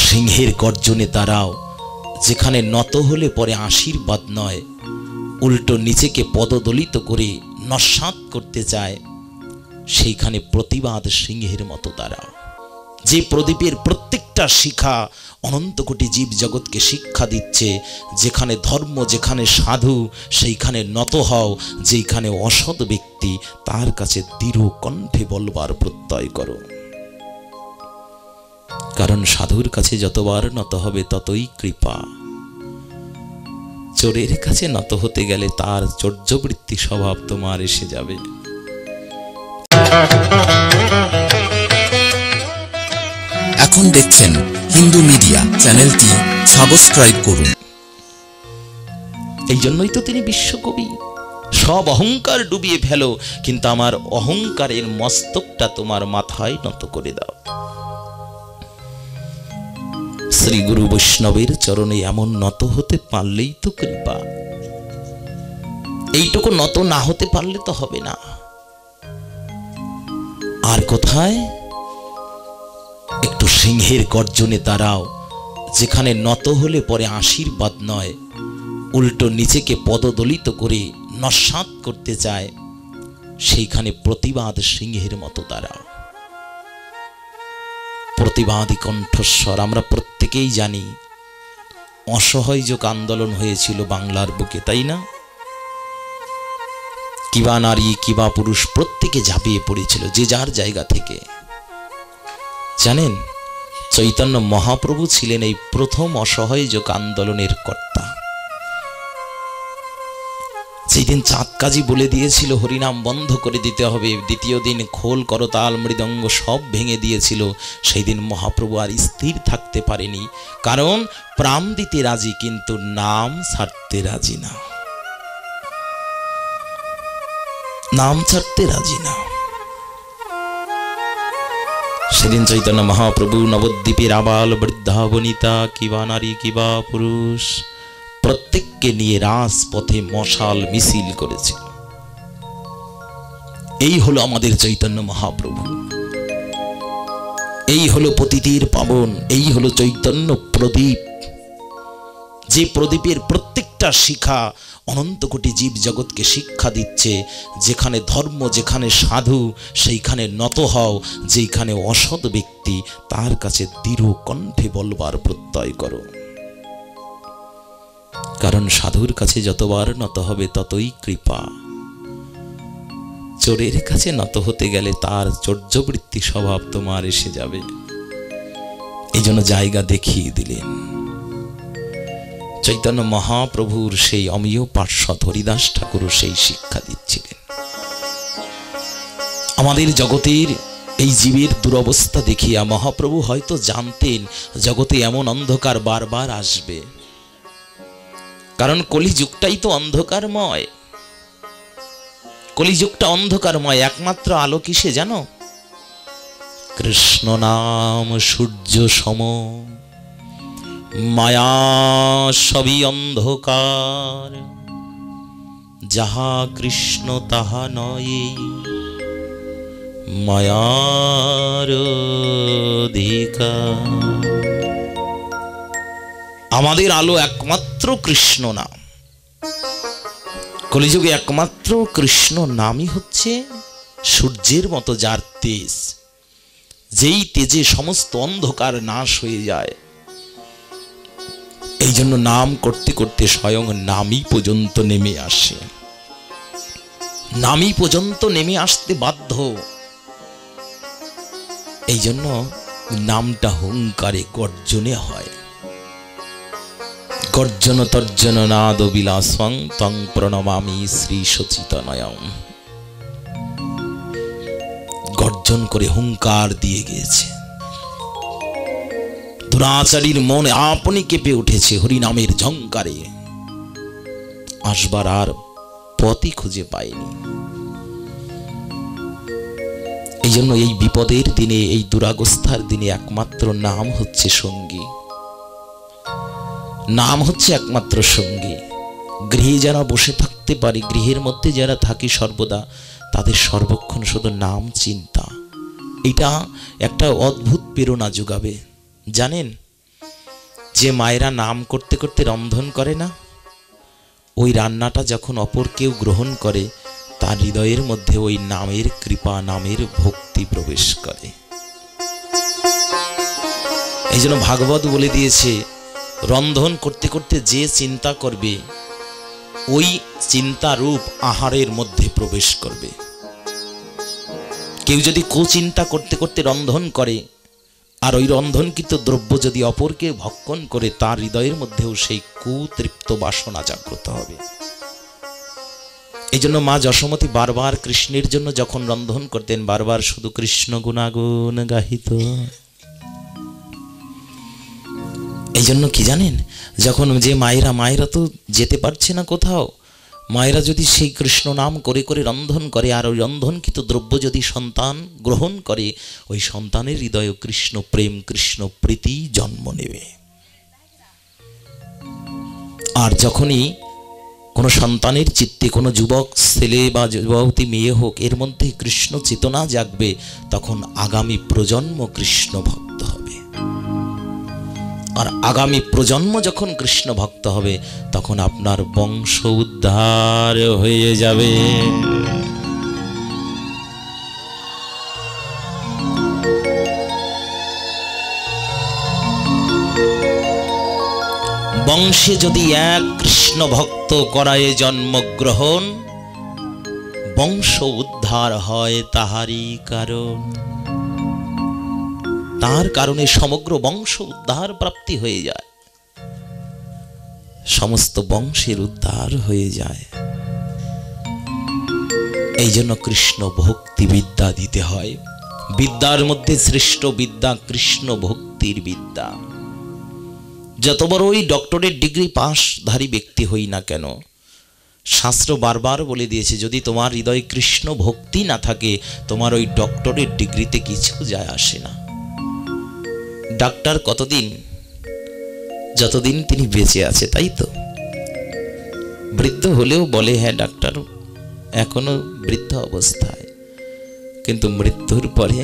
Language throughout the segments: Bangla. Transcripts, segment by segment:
সিংহের গর্জনে দাঁড়াও, যেখানে নত হলে পরে আশীর্বাদ নয়, উল্টো নিজেকে পদদলিত করে নস্যাৎ করতে চায়, সেইখানে প্রতিবাদ সিংহের মতো দাঁড়াও। যে প্রদীপের প্রত্যেকটা শিখা অনন্ত কোটি জীব জগৎকে শিক্ষা দিচ্ছে, যেখানে ধর্ম, যেখানে সাধু, সেইখানে নত হও, যেখানে অসৎ ব্যক্তি তার কাছে দৃঢ় কণ্ঠে বলবার প্রত্যয় করো। কারণ সাধুর কাছে যতবার নত হবে ততই কৃপা। চোরের কাছে নত হতে গেলে তার চর্যবৃত্তি স্বভাব তোমার এসে যাবে। এখন দেখছেন হিন্দু মিডিয়া, চ্যানেলটি সাবস্ক্রাইব করুন। এই জন্যই তো তিনি বিশ্বকবি। সব অহংকার ডুবিয়ে ফেলো, কিন্তু আমার অহংকারের মস্তকটা তোমার মাথায় নত করে দাও। শ্রী গুরু বৈষ্ণবের চরণে এমন নত হতে পারলেই তো কৃপা। এইটুকু নত না হতে পারলে তো হবে না। আর কোথায়? একটু সিংহের গর্জনে দাঁড়াও, যেখানে নত হলে পরে আশীর্বাদ নয়, উল্টো নিজেকে পদদলিত করে নস্যাৎ করতে চায়, সেইখানে প্রতিবাদ সিংহের মতো দাঁড়াও। প্রতিবাদী কণ্ঠস্বর। আমরা প্রত্যেকেই জানি অসহযোগ আন্দোলন হয়েছিল বাংলার বুকে, তাই না? কিবা নারী কিবা পুরুষ প্রত্যেকে ঝাঁপিয়ে পড়েছিল যে যার জায়গা থেকে। জানেন, চৈতন্য মহাপ্রভু ছিলেন এই প্রথম অসহযোগ আন্দোলনের কর্তা। যেদিন চাঁদ কাজী বলে দিয়েছিল হরিনাম বন্ধ করে দিতে হবে, দ্বিতীয় দিন খোল করতাল মৃদঙ্গ সব ভেঙে দিয়েছিল, সেই দিন মহাপ্রভু আর স্থির থাকতে পারেনি। কারণ প্রাণ দিতে রাজি, কিন্তু নাম ছাড়তে রাজি না। নাম ছাড়তে রাজি না। সেদিন চৈতন্য মহাপ্রভু নবদ্বীপের আবাল বৃদ্ধা বনিতা কিবা নারী কিবা পুরুষ প্রত্যেককে নিয়ে রাজপথে মশাল মিছিল করেছিল। এই হলো আমাদের চৈতন্য মহাপ্রভু, এই হলো পতিতের পাবন, এই হলো চৈতন্য প্রদীপ। যে প্রদীপের প্রত্যেকটা শিখা অনন্ত কোটি জীব জগৎকে শিক্ষা দিচ্ছে, যেখানে ধর্ম, যেখানে সাধু, সেইখানে নত হও, যেখানে অসৎ ব্যক্তি তার কাছে দৃঢ় কণ্ঠে বলবার প্রত্যয় করো। কারণ সাধুর কাছে যতবার নত হবে ততই কৃপা। চোরের কাছে নত হতে গেলে তার চর্যবৃত্তি স্বভাব তোমার এসে যাবে। এই জন্য জায়গা দেখিয়ে দিলেন। চৈতন্য মহাপ্রভুর সেই অমীয় পার্শ্বদ হরিদাস ঠাকুরও সেই শিক্ষা দিচ্ছিলেন। আমাদের জগতের এই জীবের দুরবস্থা দেখিয়া মহাপ্রভু হয়তো জানতেন জগতে এমন অন্ধকার বারবার আসবে, কারণ কলিযুগটাই তো অন্ধকারময়। কলিযুগটা অন্ধকারময়, একমাত্র আলো কিসে জানো? কৃষ্ণ নাম সূর্য সম, মায়া সবই অন্ধকার, যাহা কৃষ্ণ তাহা নয়, মায়ার অধিকার। আমাদের আলো একমাত্র কৃষ্ণ নাম। কলিযুগে একমাত্র কৃষ্ণ নামই হচ্ছে সূর্যের মতো যার তেজ, যেই তেজে সমস্ত অন্ধকার নাশ হয়ে যায়। এই জন্য নাম করতে করতে স্বয়ং নামই পর্যন্ত নেমে আসে, নামই পর্যন্ত নেমে আসতে বাধ্য। এই জন্য নামটা হুঙ্কারে গর্জনে হয়। গর্জন তর্জন নাদ বিলাসং তং প্রণমামি শ্রী সচিতনয়ম। গর্জন করে হুঙ্কার দিয়ে গিয়েছে। দুরাচারীর মনে আপনি কেঁপে উঠেছে হরিনামের ঝংকারে, আসবার আর পথই খুঁজে পায়নি। এই জন্য এই বিপদের দিনে, এই দুরাবস্থার দিনে একমাত্র নাম হচ্ছে সঙ্গী। নাম হচ্ছে একমাত্র সঙ্গী। গৃহে যারা বসে থাকতে পারে, গৃহের মধ্যে যারা থাকি সর্বদা, তাদের সর্বক্ষণ শুধু নাম চিন্তা। এটা একটা অদ্ভুত প্রেরণা যোগাবে। জানেন, যে মায়েরা নাম করতে করতে রন্ধন করে না, ওই রান্নাটা যখন অপর কেউ গ্রহণ করে তার হৃদয়ের মধ্যে ওই নামের কৃপা, নামের ভক্তি প্রবেশ করে। এই জন্য ভাগবত বলে দিয়েছে, রন্ধন করতে করতে যে চিন্তা করবে ওই চিন্তা রূপ আহারের মধ্যে প্রবেশ করবে। কেউ যদি কুচিন্তা করতে করতে রন্ধন করে আর ওই রন্ধনকৃত দ্রব্য যদি অপরকে ভক্ষণ করে, তার হৃদয়ের মধ্যেও সেই কুতৃপ্ত বাসনা জাগ্রত হবে। এই জন্য মা যশোমতী বারবার কৃষ্ণের জন্য যখন রন্ধন করতেন, বারবার শুধু কৃষ্ণ গুণাগুণ গাহিত। এই জন্য কি জানেন, যখন যে মায়েরা তো যেতে পারছে না কোথাও, মায়েরা যদি সেই কৃষ্ণ নাম করে করে রন্ধন করে আর ওই রন্ধনকৃত দ্রব্য যদি সন্তান গ্রহণ করে, ওই সন্তানের হৃদয়ে কৃষ্ণ প্রেম, কৃষ্ণ প্রীতি জন্ম নেবে। আর যখনই কোনো সন্তানের চিত্তে, কোনো যুবক ছেলে বা যুবতী মেয়ে হোক, এর মধ্যে কৃষ্ণ চেতনা জাগবে, তখন আগামী প্রজন্ম কৃষ্ণ ভক্ত হবে। আর আগামী প্রজন্ম যখন কৃষ্ণ ভক্ত হবে, তখন আপনার বংশ উদ্ধার হয়ে যাবে। বংশে যদি এক কৃষ্ণ ভক্ত করায় জন্মগ্রহণ, বংশ উদ্ধার হয় তাহারই কারণ। তার কারণে সমগ্র বংশ উদ্ধার প্রাপ্তি হয়ে যায়, সমস্ত বংশের উদ্ধার হয়ে যায়। এই জন্য কৃষ্ণ ভক্তি বিদ্যা দিতে হয়। বিদ্যার মধ্যে শ্রেষ্ঠ বিদ্যা কৃষ্ণ ভক্তির বিদ্যা। যত বড়ই ডক্টরেট ডিগ্রি পাশধারী ব্যক্তি হই না কেন, শাস্ত্র বারবার বলে দিয়েছে, যদি তোমার হৃদয়ে কৃষ্ণ ভক্তি না থাকে, তোমার ওই ডক্টরেট ডিগ্রিতে কিছু যায় আসে না। ডাক্তার কতদিন? যতদিন তিনি বেঁচে আছে, তাই তো। বৃদ্ধ হলেও বলে হ্যাঁ ডাক্তার এখনো বৃদ্ধ অবস্থায়, কিন্তু মৃত্যুর পরে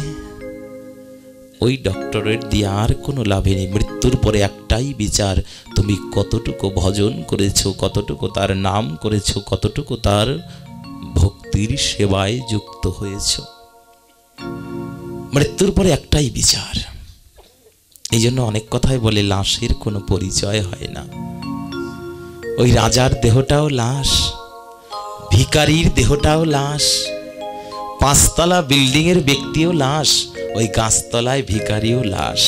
ওই ডক্টরেট দিয়ে আর কোনো লাভে নেই। মৃত্যুর পরে একটাই বিচার, তুমি কতটুকু ভজন করেছো, কতটুকু তার নাম করেছো, কতটুকু তার ভক্তির সেবায় যুক্ত হয়েছ। মৃত্যুর পরে একটাই বিচার। এই জন্য অনেক কথাই বলে লাশের কোনো পরিচয় হয় না। ওই রাজার দেহটাও লাশ, ভিখারির দেহটাও লাশ, পাঁচতলা বিল্ডিং এর ব্যক্তিও লাশ, ওই গাছতলায় ভিখারিও লাশ।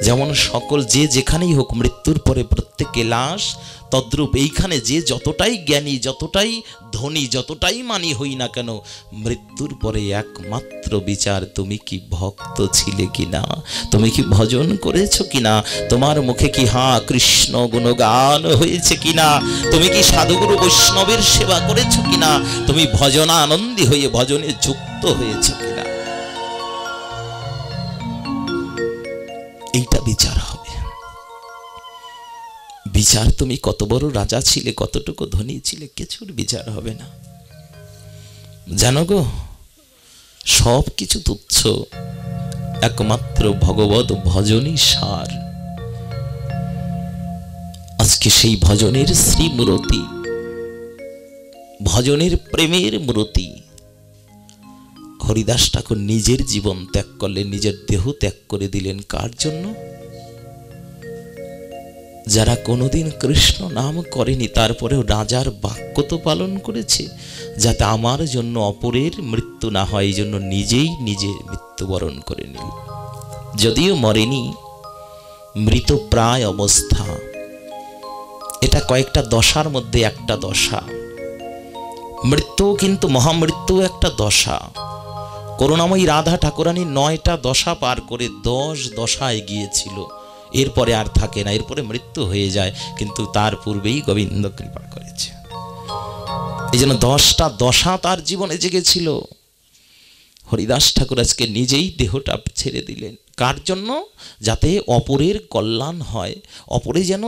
যেমন সকল যে যেখানেই হোক মৃত্যুর পরে প্রত্যেকে লাশ, তদ্রূপ এইখানে যে যতটাই জ্ঞানী, যতটাই ধনী, যতটাই মানি হই না কেন, মৃত্যুর পরে একমাত্র বিচার তুমি কি ভক্ত ছিলে কিনা, তুমি কি ভজন করেছো কিনা, তোমার মুখে কি হ্যাঁ কৃষ্ণ গুণগান হয়েছে কিনা, তুমি কি সাধুগুরু বৈষ্ণবের সেবা করেছো কিনা, তুমি ভজনা আনন্দী হয়ে ভজনে যুক্ত হয়েছো কিনা, এইটা বিচার হবে। বিচার তুমি কত বড় রাজা ছিলে, কতটুকু ধনী ছিলে, কিছুর বিচার হবে না। জানো গো, সব কিছু তুচ্ছ, একমাত্র ভগবত ভজনই সার। আজকে সেই ভজনের শ্রীমূরতি, ভজনের প্রেমের মূরতি হরিদাস ঠাকুর নিজের জীবন ত্যাগ করলেন, নিজের দেহ ত্যাগ করে দিলেন। কার জন্য? যারা কোনোদিন কৃষ্ণ নাম করেনি, তারপরেও রাজার বাক্য তো পালন করেছে, যাতে আমার জন্য অপরের মৃত্যু না হয়, এই জন্য নিজেই নিজে মৃত্যুবরণ করে নিল। যদিও মরেনি, মৃত প্রায় অবস্থা। এটা কয়েকটা দশার মধ্যে একটা দশা। মৃত্যু কিন্তু মহামৃত্যু একটা দশা। করুণাময়ী রাধা ঠাকুরানী 9টা দশা পার করে 10 দশায় গিয়েছিল। এরপরে আর থাকে না, এরপরে মৃত্যু হয়ে যায়, কিন্তু তার পূর্বেই গোবিন্দ কৃপা করেছে। এই জন্য 10টা দশা তার জীবনে জেগেছিল। হরিদাস ঠাকুর আজকে নিজেই দেহটা ছেড়ে দিলেন। কার জন্য? যাতে অপরের কল্যাণ হয়, অপরে যেন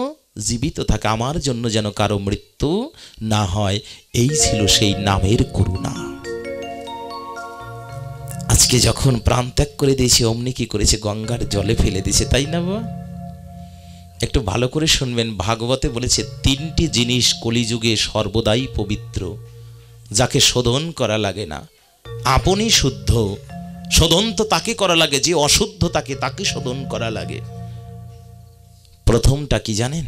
জীবিত থাকে, আমার জন্য যেন কারো মৃত্যু না হয়। এই ছিল সেই নামের করুণা। আজকে যখন প্রাণ ত্যাগ করে দিয়েছে, অমনি কি করেছে? গঙ্গার জলে ফেলে দিয়েছে, তাই না বাবা? একটু ভালো করে শুনবেন, ভাগবতে বলেছে তিনটি জিনিস কলিযুগে সর্বদাই পবিত্র, যাকে শোধন করা লাগে না। আপনি শুদ্ধ, শোধন তো তাকে করা লাগে, যে অশুদ্ধ তাকে শোধন করা লাগে। প্রথমটা কি জানেন?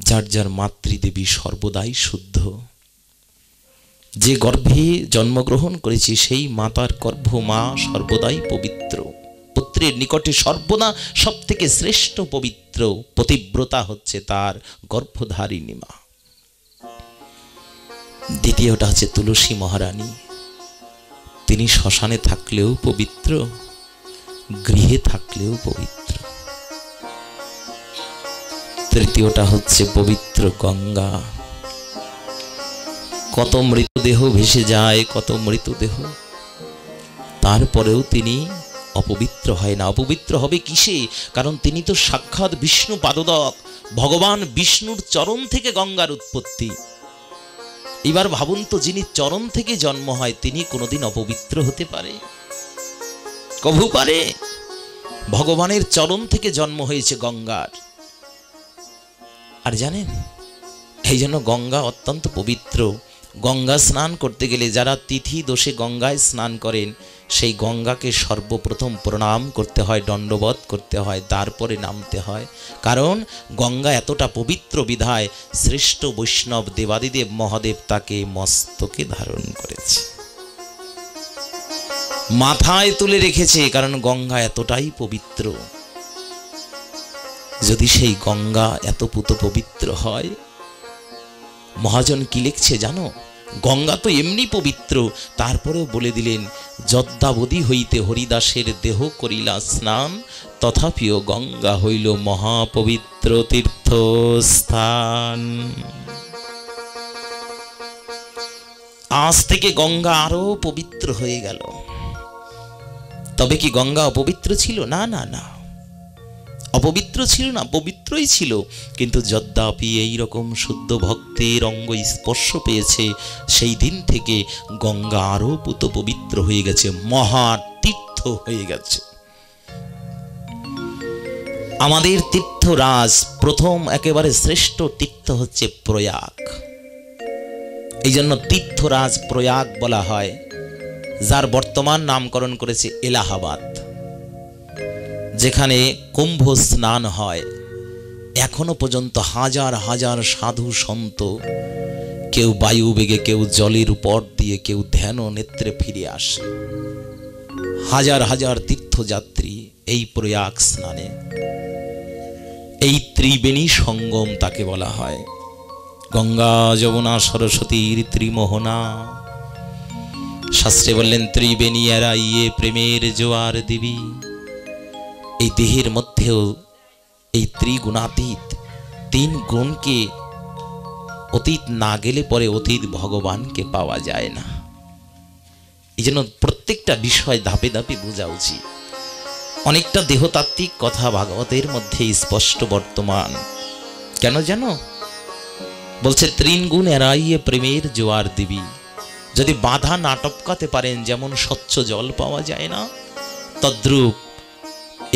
যার যার মাতৃদেবী সর্বদাই শুদ্ধ। যে গর্ভে জন্মগ্রহণ করেছি সেই মাতার গর্ভ মা সর্বদাই পবিত্র। পুত্রের নিকটে সর্বদা সব থেকে শ্রেষ্ঠ পবিত্র পতিব্রতা হচ্ছে তার গর্ভধারিণী মা। দ্বিতীয়টা হচ্ছে তুলসী মহারানী, তিনি শ্মশানে থাকলেও পবিত্র, গৃহে থাকলেও পবিত্র। তৃতীয়টা হচ্ছে পবিত্র গঙ্গা। কত মৃতদেহ ভেসে যায়, কত মৃতদেহ, তারপরেও তিনি অপবিত্র হয় না। অপবিত্র হবে কিসে? কারণ তিনি তো সাক্ষাৎ বিষ্ণু পাদোদক, ভগবান বিষ্ণুর চরণ থেকে গঙ্গার উৎপত্তি। এবার ভাবুন তো, যিনি চরণ থেকে জন্ম হয় তিনি কোনোদিন অপবিত্র হতে পারে? কভু পারে? ভগবানের চরণ থেকে জন্ম হয়েছে গঙ্গার। আর জানেন, এই জন্য গঙ্গা অত্যন্ত পবিত্র। গঙ্গা স্নান করতে গেলে যারা তিথি দোষে গঙ্গায় স্নান করেন, সেই গঙ্গাকে সর্বপ্রথম প্রণাম করতে হয়, দণ্ডবত করতে হয়, তারপরে নামতে হয়। কারণ গঙ্গা এতটা পবিত্র বিধায় শ্রেষ্ঠ বৈষ্ণব দেবাদিদেব মহাদেব তাকে মস্তকে ধারণ করেছে, মাথায় তুলে রেখেছে, কারণ গঙ্গা এতটাই পবিত্র। যদি সেই গঙ্গা এত পবিত্র হয়, মহাজন কি লিখছে জানো? গঙ্গা তো এমনি পবিত্র, তারপরেও বলে দিলেন, যদ্যাবধি হইতে হরিদাসের দেহ করিলা স্নান, তথাপিও গঙ্গা হইল মহাপবিত্র তীর্থস্থান। আজ থেকে গঙ্গা আরো পবিত্র হয়ে গেল। তবে কি গঙ্গা অপবিত্র ছিল? না না না, অপবিত্র ছিল না, পবিত্রই ছিল। কিন্তু যদ্যাপি এইরকম শুদ্ধ ভক্তের অঙ্গ স্পর্শ পেয়েছে, সেই দিন থেকে গঙ্গা আরো পবিত্র হয়ে গেছে, মহা তীর্থ হয়ে গেছে। আমাদের তীর্থরাজ প্রথম একেবারে শ্রেষ্ঠ তীর্থ হচ্ছে প্রয়াগ। এই জন্য তীর্থরাজ প্রয়াগ বলা হয়, যার বর্তমান নামকরণ করেছে এলাহাবাদ, যেখানে কুম্ভ স্নান হয়। এখনো পর্যন্ত হাজার হাজার সাধু সন্ত, কেউ বায়ু বেগে, কেউ জলের উপর দিয়ে, কেউ ধ্যান নেত্রে ফিরে আসে। হাজার হাজার তীর্থযাত্রী এই প্রয়াগ স্নানে, এই ত্রিবেণী সঙ্গম তাকে বলা হয়। গঙ্গা যমুনা সরস্বতীর ত্রিমোহনা। শাস্ত্রে বললেন, ত্রিবেণী এড়াইয়ে প্রেমের জোয়ার দিবি। এই দেহের মধ্যেও এই ত্রিগুণাতীত তিন গুণকে অতীত না গেলে পরে অতীত ভগবানকে পাওয়া যায় না। এই জন্য প্রত্যেকটা বিষয় ধাপে ধাপে বোঝা উচিত। অনেকটা দেহতাত্ত্বিক কথা ভাগবতের মধ্যে স্পষ্ট বর্তমান। কেন জানো? বলছে, ত্রিন গুণ এড়াইয়ে প্রেমের জোয়ার দিবি। যদি বাধা না টপকাতে পারেন, যেমন স্বচ্ছ জল পাওয়া যায় না, তদ্রূপ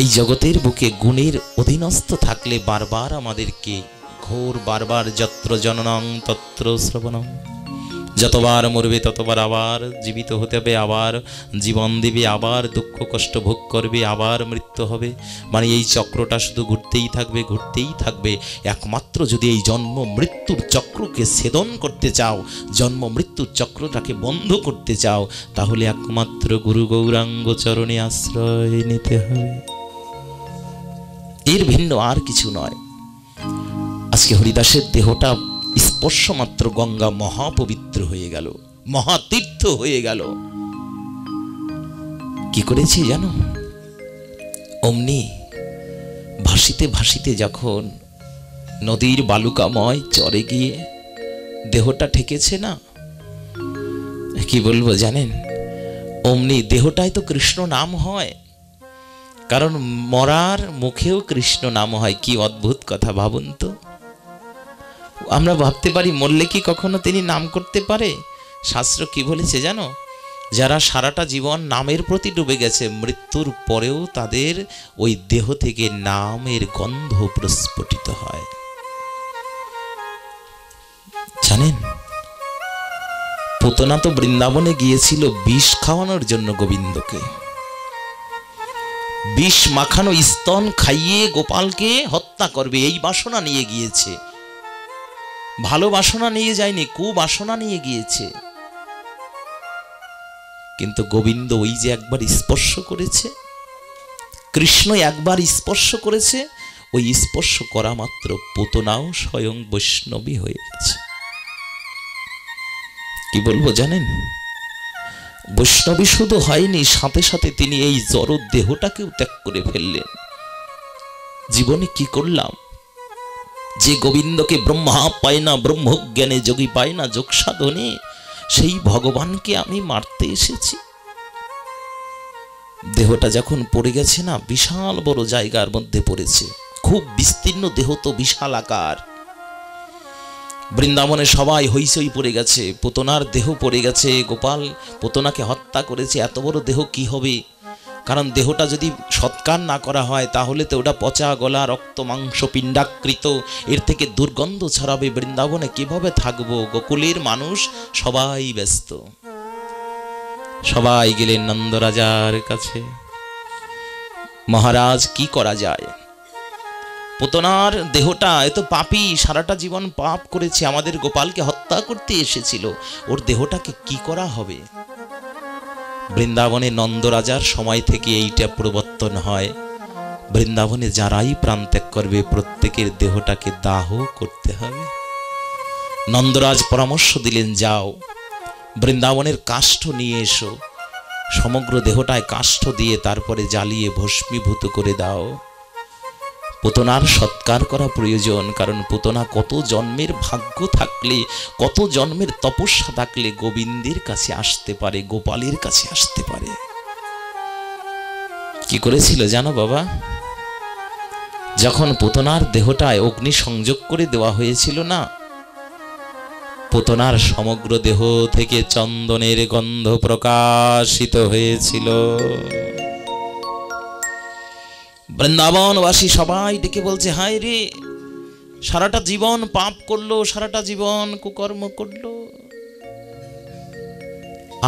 এই জগতের বুকে গুণের অধীনস্থ থাকলে বারবার আমাদেরকে ঘোর, বারবার যত্র জননং তত্র শ্রবণং, যতবার মরবে ততবার আবার জীবিত হতে হবে, আবার জীবন দেবে, আবার দুঃখ কষ্ট ভোগ করবে, আবার মৃত্যু হবে। মানে এই চক্রটা শুধু ঘুরতেই থাকবে, ঘুরতেই থাকবে। একমাত্র যদি এই জন্ম মৃত্যুর চক্রকে ছেদন করতে চাও, জন্ম মৃত্যুর চক্রটাকে বন্ধ করতে চাও, তাহলে একমাত্র গুরু গৌরাঙ্গ চরণে আশ্রয় নিতে হবে। এর ভিন্ন আর কিছু নয়। আজকে হরিদাসের দেহটা স্পর্শ মাত্র গঙ্গা মহাপবিত্র হয়ে গেল, মহাতীর্থ হয়ে গেল। কি করেছি জানো? অমনি ভাসিতে ভাসিতে যখন নদীর বালুকাময় চরে গিয়ে দেহটা ঠেকেছে না, কি বলবো জানেন? অমনি দেহটাই তো কৃষ্ণ নাম হয়, কারণ মরার মুখেও কৃষ্ণ নাম হয়। কি অদ্ভুত কথা ভাবুন তো। আমরা ভাবতে পারি মরলে কি কখনো তিনি নাম করতে পারে? শাস্ত্র কি বলেছে জানো? যারা সারাটা জীবন নামের প্রতি ডুবে গেছে, মৃত্যুর পরেও তাদের ওই দেহ থেকে নামের গন্ধ প্রস্ফুটিত হয়। জানেন, পুতনা তো বৃন্দাবনে গিয়েছিল বিষ খাওয়ানোর জন্য গোবিন্দকে। বিষ মাখানো স্তন খাইয়ে গোপালকে হত্যা করবে এই বাসনা নিয়ে গিয়েছে। ভালো বাসনা নিয়ে যায়নি, কুবাসনা নিয়ে গিয়েছে। কিন্তু গোবিন্দ ওই যে একবার স্পর্শ করেছে, কৃষ্ণ একবার স্পর্শ করেছে, ওই স্পর্শ করা মাত্র পুতনাও স্বয়ং বৈষ্ণবী হয়ে গেছে। কি বলবো জানেন, বৈষ্ণবী শুধু হয়নি, সাথে সাথে তিনি এই জড় দেহটাকেও ত্যাগ করে ফেললেন। জীবনে কি করলাম, যে গোবিন্দকে ব্রহ্মা পায় না, ব্রহ্মজ্ঞানে যোগী পায় না, যোগ সাধনে সেই ভগবানকে আমি মারতে এসেছি। দেহটা যখন পড়ে গেছে না, বিশাল বড় জায়গার মধ্যে পড়েছে, খুব বিস্তীর্ণ দেহ তো, বিশাল আকার। বৃন্দাবনে সবাই হইচই পড়ে গেছে, পুতনার দেহ পড়ে গেছে, গোপাল পুতনাকে হত্যা করেছে। এত বড় দেহ কি হবে? কারণ দেহটা যদি সৎকার না করা হয় তাহলে তো ওটা পচা গলা, রক্ত মাংস পিণ্ডাকৃত, এর থেকে দুর্গন্ধ ছড়াবে। বৃন্দাবনে কিভাবে থাকবো? গোকুলের মানুষ সবাই ব্যস্ত, সবাই গেলেন নন্দরাজার কাছে। মহারাজ, কি করা যায়? পুতনার দেহটা এত পাপী, সারাটা জীবন পাপ করেছে, আমাদের গোপালকে হত্যা করতে এসেছিল, ওর দেহটাকে কি করা হবে? বৃন্দাবনে নন্দরাজার সময় থেকে এইটা প্রবর্তন হয়, বৃন্দাবনে যারাই প্রাণ ত্যাগ করবে প্রত্যেকের দেহটাকে দাহ করতে হবে। নন্দরাজ পরামর্শ দিলেন, যাও বৃন্দাবনের কাষ্ঠ নিয়ে এসো, সমগ্র দেহটায় কাষ্ঠ দিয়ে তারপরে জ্বালিয়ে ভস্মীভূত করে দাও। পুতনার সৎকার করা প্রয়োজন, কারণ পুতনা কত জন্মের ভাগ্য থাকলে, কত জন্মের তপস্যা থাকলে গোবিন্দের কাছে আসতে পারে, গোপালের কাছে আসতে পারে। কি করেছিল জানো বাবা? যখন পুতনার দেহটায় অগ্নি সংযোগ করে দেওয়া হয়েছিল না, পুতনার সমগ্র দেহ থেকে চন্দনের গন্ধ প্রকাশিত হয়েছিল। বৃন্দাবনবাসী সবাই ডেকে বলছে, হায় রে, সারাটা জীবন পাপ করলো, সারাটা জীবন কুকর্ম করলো,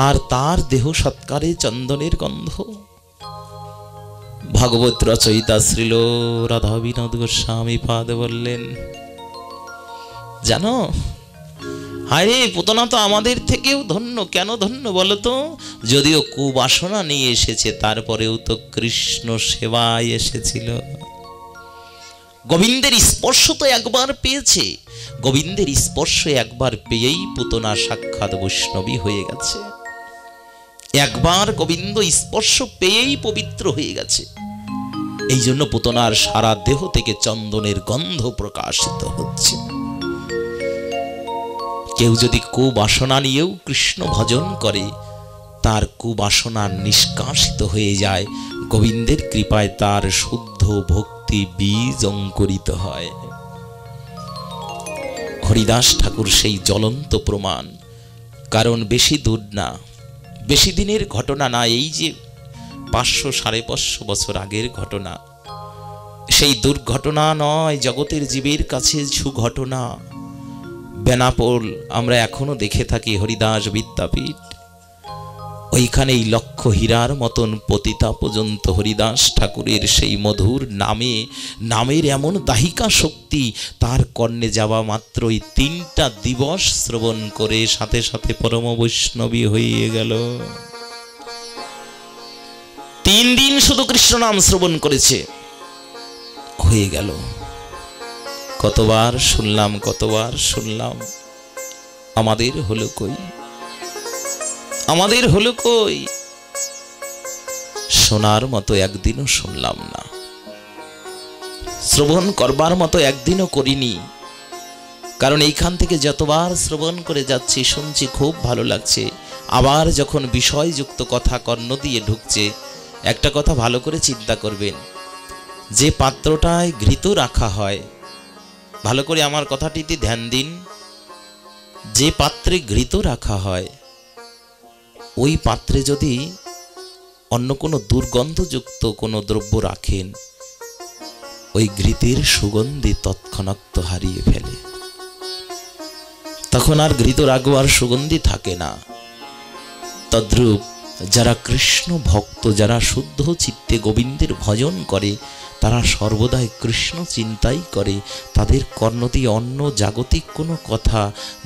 আর তার দেহ সৎকারে চন্দনের গন্ধ। ভাগবত রচয়িতা শ্রীল রাধা বিনোদ গোস্বামী পাদ বললেন, জানো, হায় রে, পুতনা তো আমাদের থেকেও ধন্য। কেন ধন্য বলতো? যদিও কুবাসনা নিয়ে এসেছে, তারপরেও তো কৃষ্ণ সেবায় এসেছিল। গোবিন্দের স্পর্শ তো একবার পেয়েছে, গোবিন্দের স্পর্শ একবার পেয়েই পুতনা সাক্ষাৎ বৈষ্ণবী হয়ে গেছে। একবার গোবিন্দ স্পর্শ পেয়েই পবিত্র হয়ে গেছে। এই জন্য পুতনার সারা দেহ থেকে চন্দনের গন্ধ প্রকাশিত হচ্ছে। কেউ যদি কুবাসনা নিয়েও কৃষ্ণ ভজন করে, তার কুবাসনা নিষ্কাশিত হয়ে যায়, গোবিন্দের কৃপায় তার শুদ্ধ ভক্তি বীজ অঙ্কুরিত হয়। হরিদাস ঠাকুর সেই জ্বলন্ত প্রমাণ। কারণ বেশি দূর না, বেশি দিনের ঘটনা না, এই যে 500-550 বছর আগের ঘটনা, সেই দুর্ঘটনা নয়, জগতের জীবের কাছে সুঘটনা। বেনাপোল আমরা এখনো দেখে থাকি, হরিদাস বিদ্যাপীঠ, ওইখানে এই লক্ষ হীরার মতন পতিতা পর্যন্ত হরিদাস ঠাকুরের সেই মধুর নামে, নামের এমন দাহিকা শক্তি, তার কর্ণে যাওয়া মাত্রই 3টা দিবস শ্রবণ করে সাথে সাথে পরম বৈষ্ণবী হয়ে গেল। 3 দিন শুধু কৃষ্ণ নাম শ্রবণ করেছে, হয়ে গেল। কতবার শুনলাম, কতবার শুনলাম, আমাদের হলো কই, আমাদের হলো কই? শোনার মতো একদিনও শুনলাম না, শ্রবণ করবার মতো একদিনও করিনি। কারণ এইখান থেকে যতবার শ্রবণ করে যাচ্ছি, শুনছি, খুব ভালো লাগছে। আবার যখন বিষয়যুক্ত কথা কর্ণ দিয়ে ঢুকছে, একটা কথা ভালো করে চিন্তা করবেন, যে পাত্রটায় ঘৃত রাখা হয়, ভালো করে আমার কথাটিতে ধ্যান দিন, যে পাত্রে ঘৃত রাখা হয় ওই পাত্রে যদি অন্য কোনো দুর্গন্ধযুক্ত কোনো দ্রব্য রাখেন, ওই ঘৃতের সুগন্ধি তৎক্ষণাৎ হারিয়ে ফেলে, তখন আর ঘৃত রাগও আর সুগন্ধি থাকে না। তদ্রূপ যারা কৃষ্ণ ভক্ত, যারা শুদ্ধ চিত্তে গোবিন্দের ভজন করে, তারা সর্বদাই কৃষ্ণ চিন্তাই করে। তাদের কর্ণ দিয়ে অন্য জাগতিক কোনো কথা,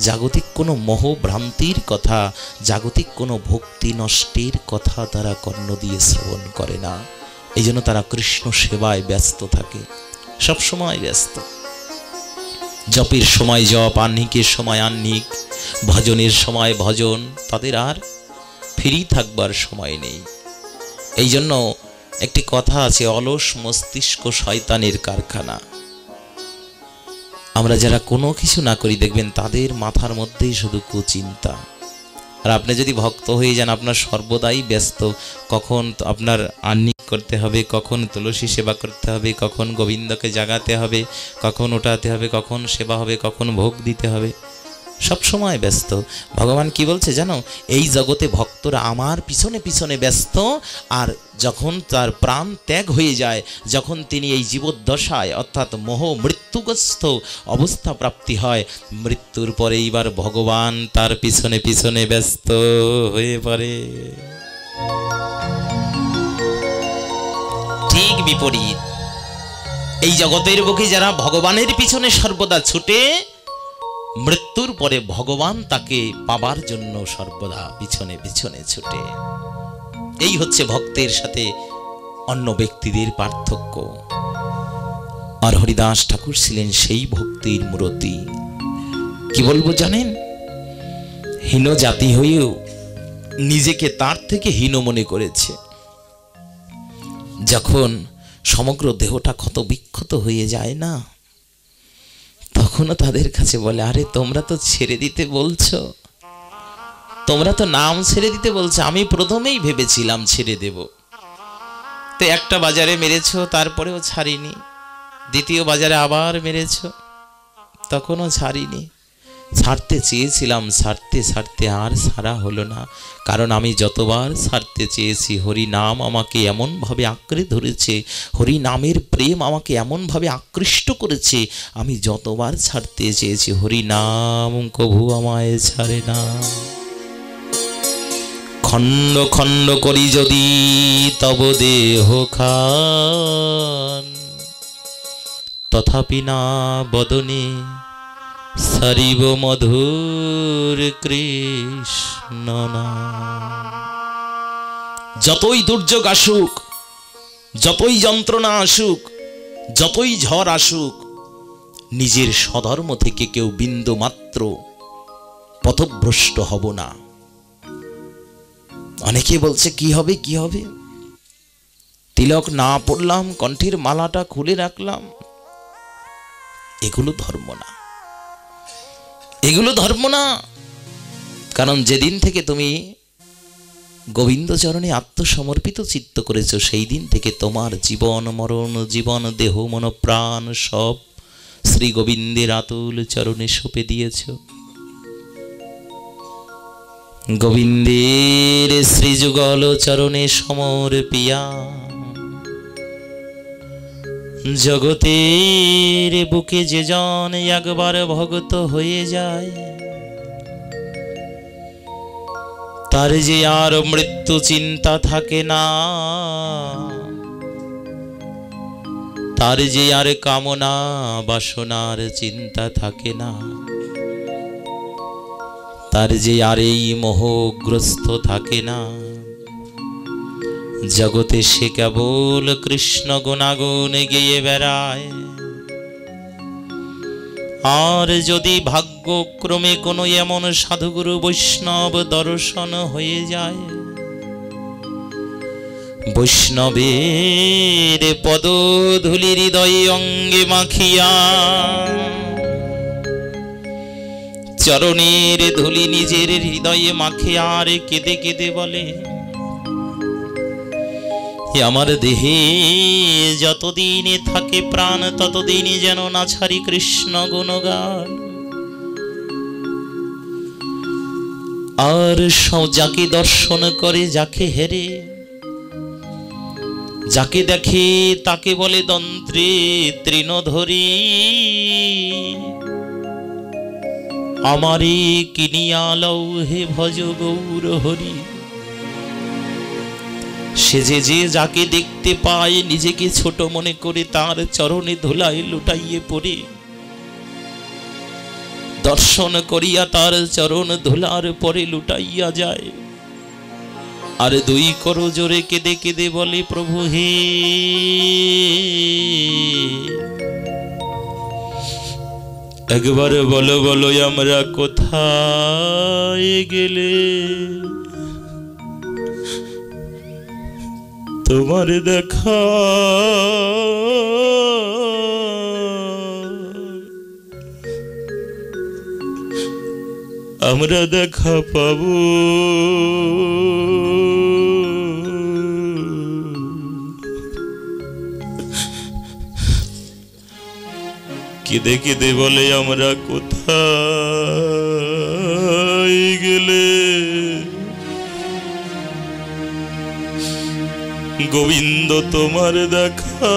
জাগতিক কোনো মোহভ্রান্তির কথা, জাগতিক কোনো ভক্তি নষ্টের কথা তারা কর্ণ দিয়ে শ্রবণ করে না। এই জন্য তারা কৃষ্ণ সেবায় ব্যস্ত থাকে, সবসময় ব্যস্ত। জপের সময় জপ, আহ্নিকের সময় আহ্নিক, ভজনের সময় ভজন, তাদের আর ফ্রি থাকবার সময় নেই। এই জন্য একটি কথা আছে, অলস মস্তিষ্ক শয়তানের কারখানা। আমরা যারা কোনো কিছু না করি দেখবেন তাদের মাথার মধ্যেই শুধু কুচিন্তা। আর আপনি যদি ভক্ত হয়ে যান, আপনার সর্বদাই ব্যস্ত, কখন আপনার আহ্নিক করতে হবে, কখন তুলসী সেবা করতে হবে, কখন গোবিন্দকে জাগাতে হবে, কখন ওঠাতে হবে, কখন সেবা হবে, কখন ভোগ দিতে হবে, সব সময় ব্যস্ত। ভগবান কি বলছে জানো, এই জগতে ভক্তরা আমার পিছনে পিছনে ব্যস্ত, আর যখন তার প্রাণ ত্যাগ হয়ে যায়, যখন তিনি এই জীবদ্দশায় অর্থাৎ মোহ মৃত্যুগ্রস্ত অবস্থা প্রাপ্তি হয়, মৃত্যুর পরে এইবার ভগবান তার পিছনে পিছনে ব্যস্ত হয়ে পড়ে। ঠিক বিপরীত, এই জগতের বুকে যারা ভগবানের পিছনে সর্বদা ছুটে, মৃত্যুর পরে ভগবান তাকে পাবার জন্য সর্বদা পিছনে পিছনে ছুটে। এই হচ্ছে ভক্তের সাথে অন্য ব্যক্তিদের পার্থক্য। আর হরিদাস ঠাকুর ছিলেন সেই ভক্তির মূর্তি। কি বলবো জানেন, হীন জাতি হয়েও নিজেকে তার থেকে হীন মনে করেছে। যখন সমগ্র দেহটা ক্ষত বিক্ষত হয়ে যায় না, তখনও তাদের কাছে বলে, আরে তোমরা তো ছেড়ে দিতে বলছো, তোমরা তো নাম ছেড়ে দিতে বলছো, আমি প্রথমেই ভেবেছিলাম ছেড়ে দেব, তো একটা বাজারে মেরেছো, তারপরেও ছাড়িনি, দ্বিতীয় বাজারে আবার মেরেছো, তখনও ছাড়িনি, ছাড়তে চেয়েছিলাম, ছাড়তে ছাড়তে আর ছাড়া হলো না, কারণ আমি যতবার ছাড়তে চেয়েছি, হরি নাম আমাকে এমনভাবে আঁকড়ে ধরেছে, হরি নামের প্রেম আমাকে এমনভাবে আকৃষ্ট করেছে, আমি যতবার ছাড়তে চেয়েছি, হরি নাম কভু আমায় ছাড়ে না। খণ্ড খণ্ড করি যদি তব দেহ খান, তথাপি না বদনে সারিব মধুর কৃষ্ণ নাম। যতই দুর্যোগ আসুক, যতই যন্ত্রণা আসুক, যতই ঝড় আসুক, নিজের স্বধর্ম থেকে কেউ বিন্দু মাত্র পথভ্রষ্ট হব না। অনেকে বলছে কি হবে কি হবে, তিলক না পড়লাম, কণ্ঠের মালাটা খুলে রাখলাম, এগুলো ধর্ম না, এগুলো ধর্ম না। কারণ যেদিন থেকে তুমি গোবিন্দ চরণে আত্মসমর্পিত চিত্ত করেছো, সেই দিন থেকে তোমার জীবন মরণ, জীবন দেহ মন প্রাণ সব শ্রী গোবিন্দের আতুল চরণে সঁপে দিয়েছ। গোবিন্দের শ্রীযুগল চরণে সমর্পিয়া জগতের বুকে যে জন একবার ভগত হয়ে যায়, তার যে আর মৃত্যু চিন্তা থাকে না, তার যে আর কামনা বাসনার চিন্তা থাকে না, তার যে আর এই মোহগ্রস্ত থাকে না। জগতে সে কেবল কৃষ্ণ গুণাগুণ গেয়ে বেড়ায়। আর যদি ভাগ্যক্রমে কোনো এমন সাধুগুরু বৈষ্ণব দর্শন হয়ে যায়, বৈষ্ণবের পদধূলি হৃদয় অঙ্গে মাখিয়া, চরণের ধূলি নিজের হৃদয়ে মাখিয়া আর কেঁদে কেঁদে বলে, আমার দেহে যতদিন থাকে প্রাণ, ততদিন যেন না ছাড়ি কৃষ্ণ গুণগান। আর যাকে দর্শন করে যাকে হেরে, যাকে দেখে তাকে বলে দন্ত্রে তৃণধরি, আমারে কিনিয়া লও হে ভজ গৌর হরি। সে যে যাকে দেখতে পায় নিজেকে ছোট মনে করে তার চরণে ধুলায় লুটাইয়ে পড়ে, দর্শন করিয়া তার চরণ ধুলার পরে লুটাইয়া যায়। আর দুই কর জোরে কেঁদে কেঁদে বলে প্রভু হে, একবার বলো বলো আমরা কোথায় গেলে তোমার দেখা আমরা দেখা পাবো। কেঁদে কেঁদে বলে আমরা কোথায় গেলে গোবিন্দ তোমার দেখা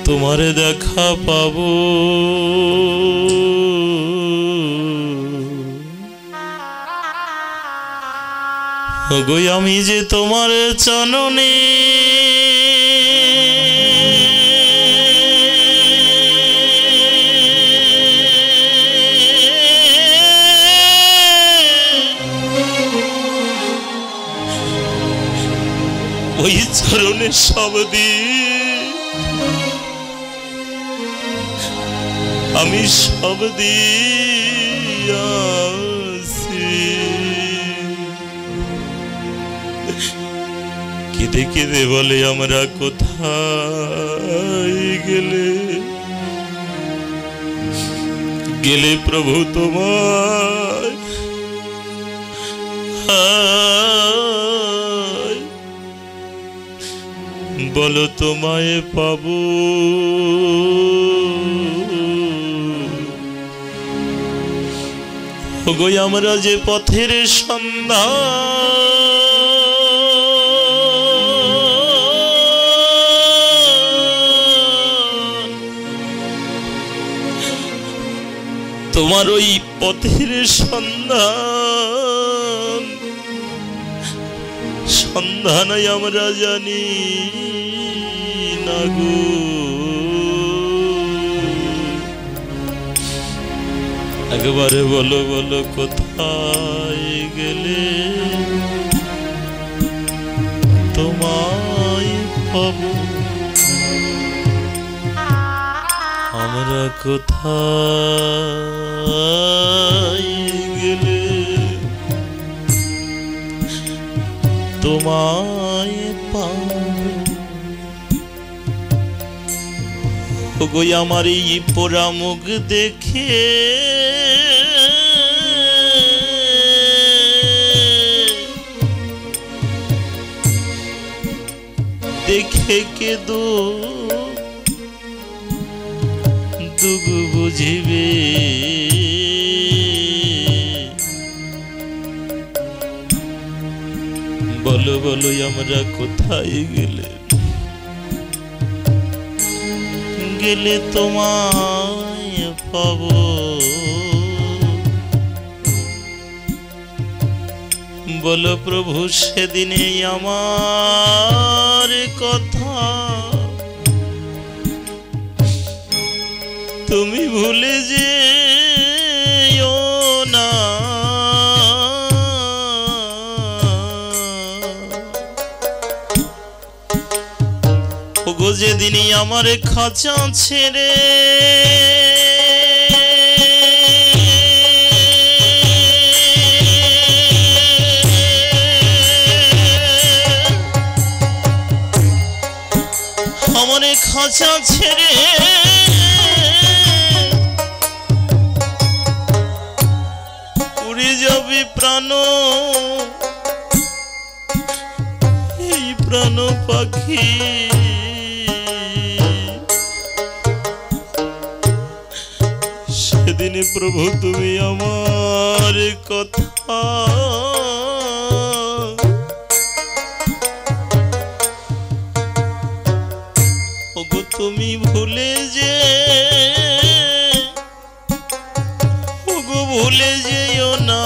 তোমার দেখা পাবো। গো আমি যে তোমার চরণে ওই চরণে সবদিন আমি সবদিন আছি। কেঁদে কেঁদে বলে আমরা কোথায় গেলে গেলে প্রভু তোমার বলো তোমায় পাবো। গো আমরা যে পথের সন্ধান তোমার ওই পথের সন্ধান আমরা জানি না গো। একবারে বলো বলো কোথায় গেলে তোমায় পাবো। আমরা কোথায় গেলে তোমায় পাবো। গো আমার এই পোড়া মুখ দেখে দেখে কেদো দুঃখ বুঝিবে। বলো বলো আমরা কোথায় গেলে গেলে তোমায় পাবো। বলো প্রভু সেদিনে আমার কথা তুমি ভুলে যেও না। ওগো যেদিনই আমার খাঁচা ছেড়ে আমার খাঁচা ছেড়ে উড়ে যাবে প্রাণ এই প্রাণ পাখি সেদিন প্রভু তুমি আমার কথা ওগো তুমি ভুলে যে ওগো ভুলে যেও না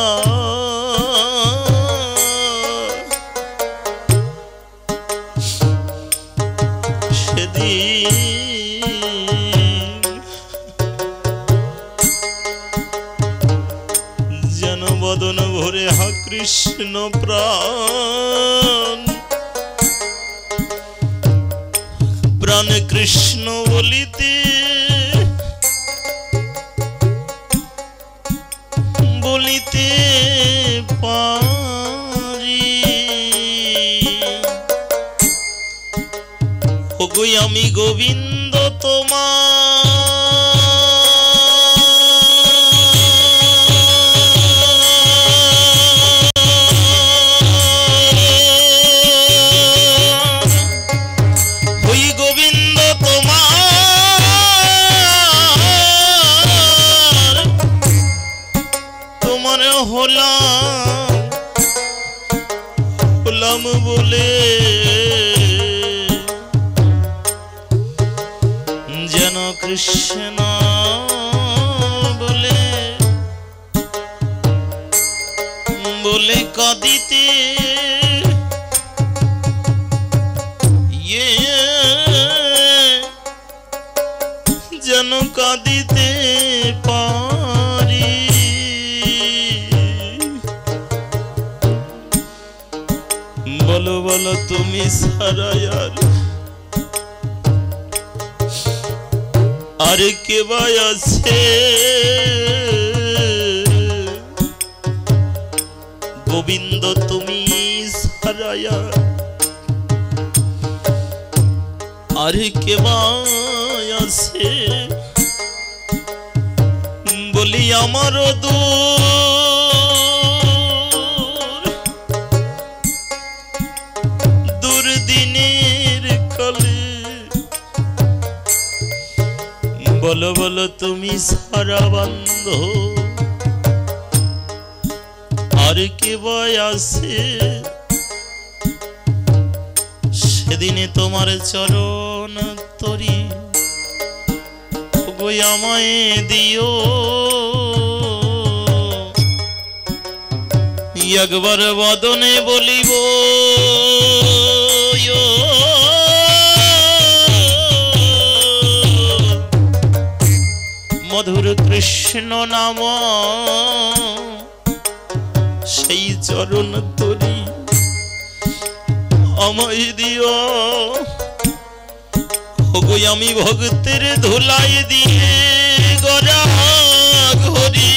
যেন বদন ভরে হা কৃষ্ণ প্রাণ প্রাণ কৃষ্ণ বলিতে বলিতে পারি ওগো আমি গোবিন্দ তোমার ওই গোবিন্দ তোমার তোমার হলাম বলে যেন কৃষ্ণ বলে বলে কাঁদিতে যেন কাঁদিতে পারি বলো বলো তুমি সারা আর কে ভাই আছে গোবিন্দ তুমি সারা আর কে ভাই আছে বলি আমার দুর্দিনের কালে বলো বলো তুমি সারা বন্ধ আর কে ভাই আছে সেদিনে তোমার চরণ তরি গো আমায় দিও একবার বদনে বলিব মধুর কৃষ্ণ নাম সেই চরণ তরি আমায় দিও ওগো আমি ভক্তের ধুলাই দিয়ে গড়া ঘড়ি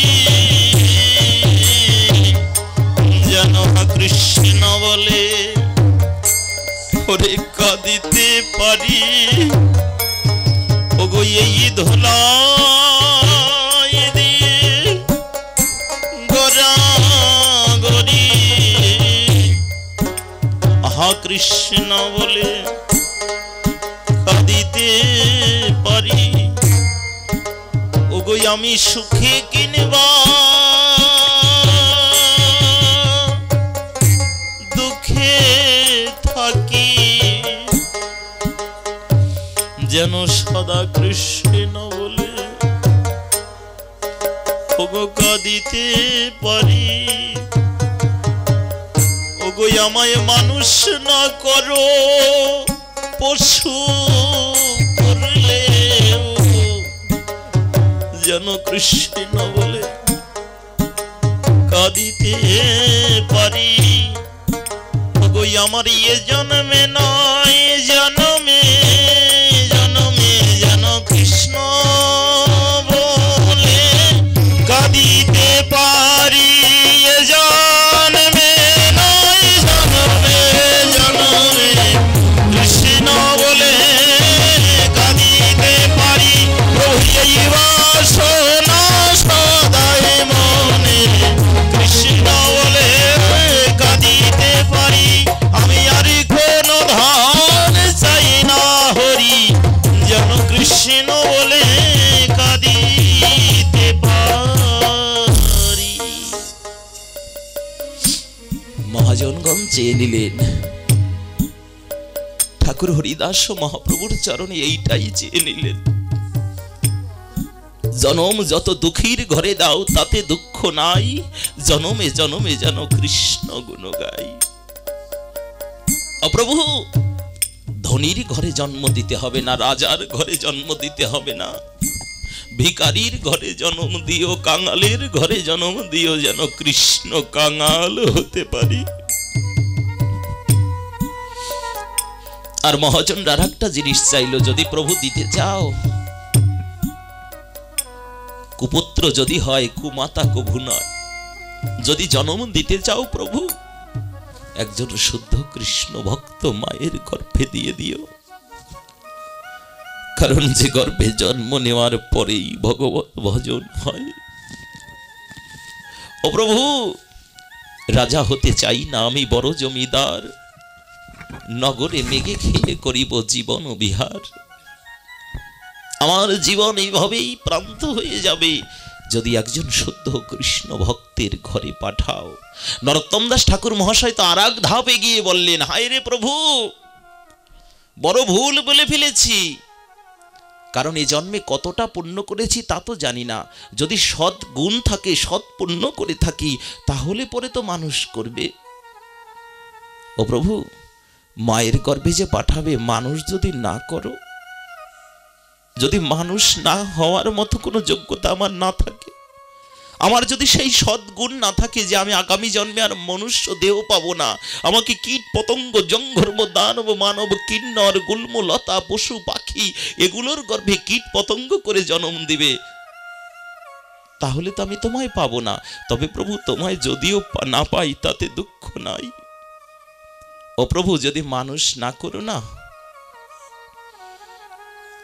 যেন কৃষ্ণ বলে ওরে কাঁদিতে পারি ওগো এই ধুলাই দিয়ে গড়া ঘড়ি আহা কৃষ্ণ বলে কাঁদিতে পারি ওগো আমি সুখে কিনবা দুঃখে থাকি যেন সদা কৃষ্ণ বলে ওগো কাঁদিতে পারি ওগো আমায় মানুষ না করো পশু করলে যেন কৃষ্ণ বলে কাঁদিতে পারি ওগো আমার এ জন্মে নয় জন্মে জন্মে যেন কৃষ্ণ বলে কাঁদিতে পারি এ জন্মে নয় জন্মে জন্মে কৃষ্ণ বলে কাঁদিতে পারি এই বাসনা সদাই মনে কৃষ্ণ বলে কাঁদিতে পারি আমি আর কোন মহাজনগণ চেয়ে নিলেন, ঠাকুর হরিদাস মহাপ্রভুর চরণে এইটাই চেয়ে নিলেন, জনম যত দুঃখীর ঘরে দাও তাতে দুঃখ নাই, জনমে জনমে যেন কৃষ্ণ গুণ গাই। প্রভু, ধনীর ঘরে জন্ম দিতে হবে না, রাজার ঘরে জন্ম দিতে হবে না, ভিখারির ঘরে জন্ম দিও, কাঙালের ঘরে জন্ম দিও, যেন কৃষ্ণ কাঙাল হতে পারি। আর মহাজন আর একটা জিনিস চাইলো, যদি প্রভু দিতে চাও, কুপুত্র যদি হয় কুমাতা কভু নয়, যদি জন্ম দিতে চাও প্রভু, একজন শুদ্ধ কৃষ্ণ ভক্ত মায়ের গর্ভে দিয়ে দিও, কারণ যে গর্ভে জন্ম নেওয়ার পরেই ভগবত ভজন হয়। ও প্রভু, রাজা হতে চাই না আমি, বড় জমিদার, নগরে মেঘে খেয়ে করিব জীবন বিহার। আমার জীবন এইভাবেই প্রান্ত হয়ে যাবে যদি একজন শুদ্ধ কৃষ্ণ ভক্তের ঘরে পাঠাও। নরোত্তম দাস ঠাকুর মহাশয় তো আর এক ধাপ এগিয়ে বললেন, হায় রে প্রভু, বড় ভুল বলে ফেলেছি, কারণ এ জন্মে কতটা পুণ্য করেছি তা তো জানি না। যদি সৎ গুণ থাকে, সৎ পুণ্য করে থাকি, তাহলে পরে তো মানুষ করবে। ও প্রভু, মায়ের গর্ভে যে পাঠাবে, মানুষ যদি না করো, যদি মানুষ না হওয়ার মতো কোনো যোগ্যতা আমার না থাকে, আমার যদি সেই সদ্গুণ না থাকে যে আমি আগামী জন্মে আর মনুষ্য দেহ পাবো না, আমাকে কীট পতঙ্গ, জঙ্গর্ম, দানব, মানব, কিন্নর, গুল্ম, লতা, পশু পাখি এগুলোর গর্ভে কীট পতঙ্গ করে জন্ম দিবে, তাহলে তো আমি তোমায় পাবো না। তবে প্রভু, তোমায় যদিও না পাই তাতে দুঃখ নাই। ও প্রভু, যদি মানুষ না করো না,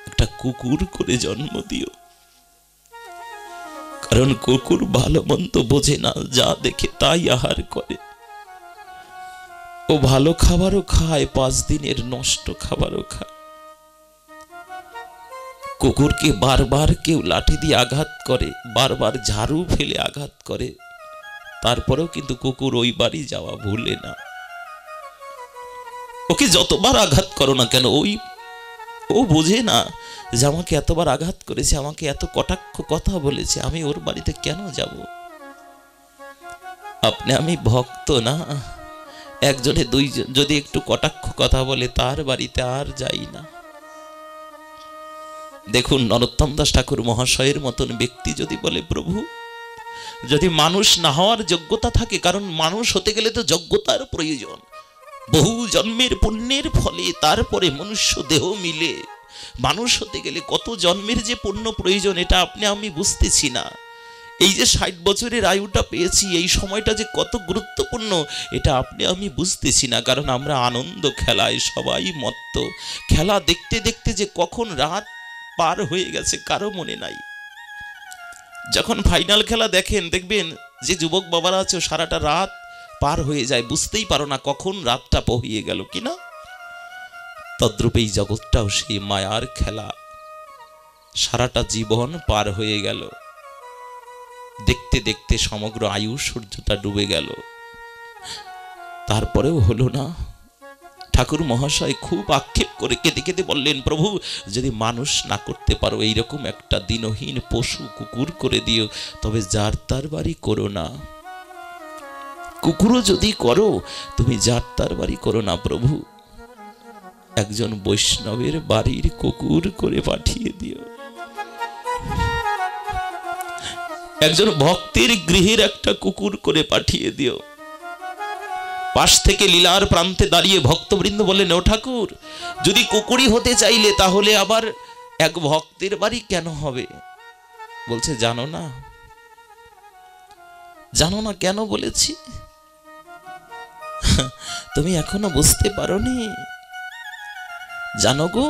একটা কুকুর করে জন্ম দিও, কারণ কুকুর ভালো মন্দ বোঝে না, যা দেখে তাই আহার করে। ও ভালো খাবারও খায়, 5 দিনের নষ্ট খাবারও খায়। কুকুরকে বারবার কেউ লাঠি দিয়ে আঘাত করে, বারবার ঝাড়ু ফেলে আঘাত করে, তারপরেও কিন্তু কুকুর ওই বাড়ি যাওয়া ভুলে না। ওকে যতবার আঘাত করো না কেন, ও বোঝে না যে আমাকে এতবার আঘাত করেছে, আমাকে এত কটাক্ষ কথা বলেছে, আমি ওর বাড়িতে কেন যাব? আপনি আমি ভক্ত না, একজনে দুইজন যদি একটু কটাক্ষ কথা বলে, তার বাড়িতে আর যাই না। দেখুন, নরোত্তম দাস ঠাকুর মহাশয়ের মতন ব্যক্তি যদি বলে, প্রভু, যদি মানুষ না হওয়ার যোগ্যতা থাকে, কারণ মানুষ হতে গেলে তো যোগ্যতার প্রয়োজন, বহু জন্মের পুণ্যের ফলে তারপরে মনুষ্য দেহ মিলে মানুষ হতে গেলে কত জন্মের যে পুণ্য প্রয়োজন, এটা আপনি আমি বুঝতেছি না। এই যে 60 বছরের আয়ুটা পেয়েছি, এই সময়টা যে কত গুরুত্বপূর্ণ, এটা আপনি আমি বুঝতেছি না। কারণ আমরা আনন্দ খেলায় সবাই মত্ত, খেলা দেখতে দেখতে যে কখন রাত পার হয়ে গেছে কারো মনে নাই। যখন ফাইনাল খেলা দেখবেন যে যুবক বাবারা আছে, সারাটা রাত পার হয়ে যায়, বুঝতেই পারো না কখন রাতটা পহিয়ে গেল কিনা। তদ্রূপ এই জগৎটাও সেই মায়ার খেলা, সারাটা জীবন পার হয়ে গেল, দেখতে দেখতে সমগ্র আয়ু সূর্যটা ডুবে গেল, তারপরেও হলো না। ঠাকুর মহাশয় খুব আক্ষেপ করে কেঁদে কেঁদে বললেন, প্রভু, যদি মানুষ না করতে পারো, এইরকম একটা দিনহীন পশু কুকুর করে দিও, তবে যার তার বাড়ি করো না। কুকুরও যদি করো, তুমি যার তার বাড়ি করো না প্রভু, একজন বৈষ্ণবের বাড়ির কুকুর করে পাঠিয়ে দিও, একজন ভক্তের গৃহের একটা কুকুর করে পাঠিয়ে দিও। পাশ থেকে লীলার প্রান্তে দাঁড়িয়ে ভক্তবৃন্দ বললেন, ও ঠাকুর, যদি কুকুরই হতে চাইলে তাহলে আবার এক ভক্তের বাড়ি কেন হবে? বলছে, জানো না কেন বলেছি? তুমি এখনো বুঝতে পারোনি? জানো গো,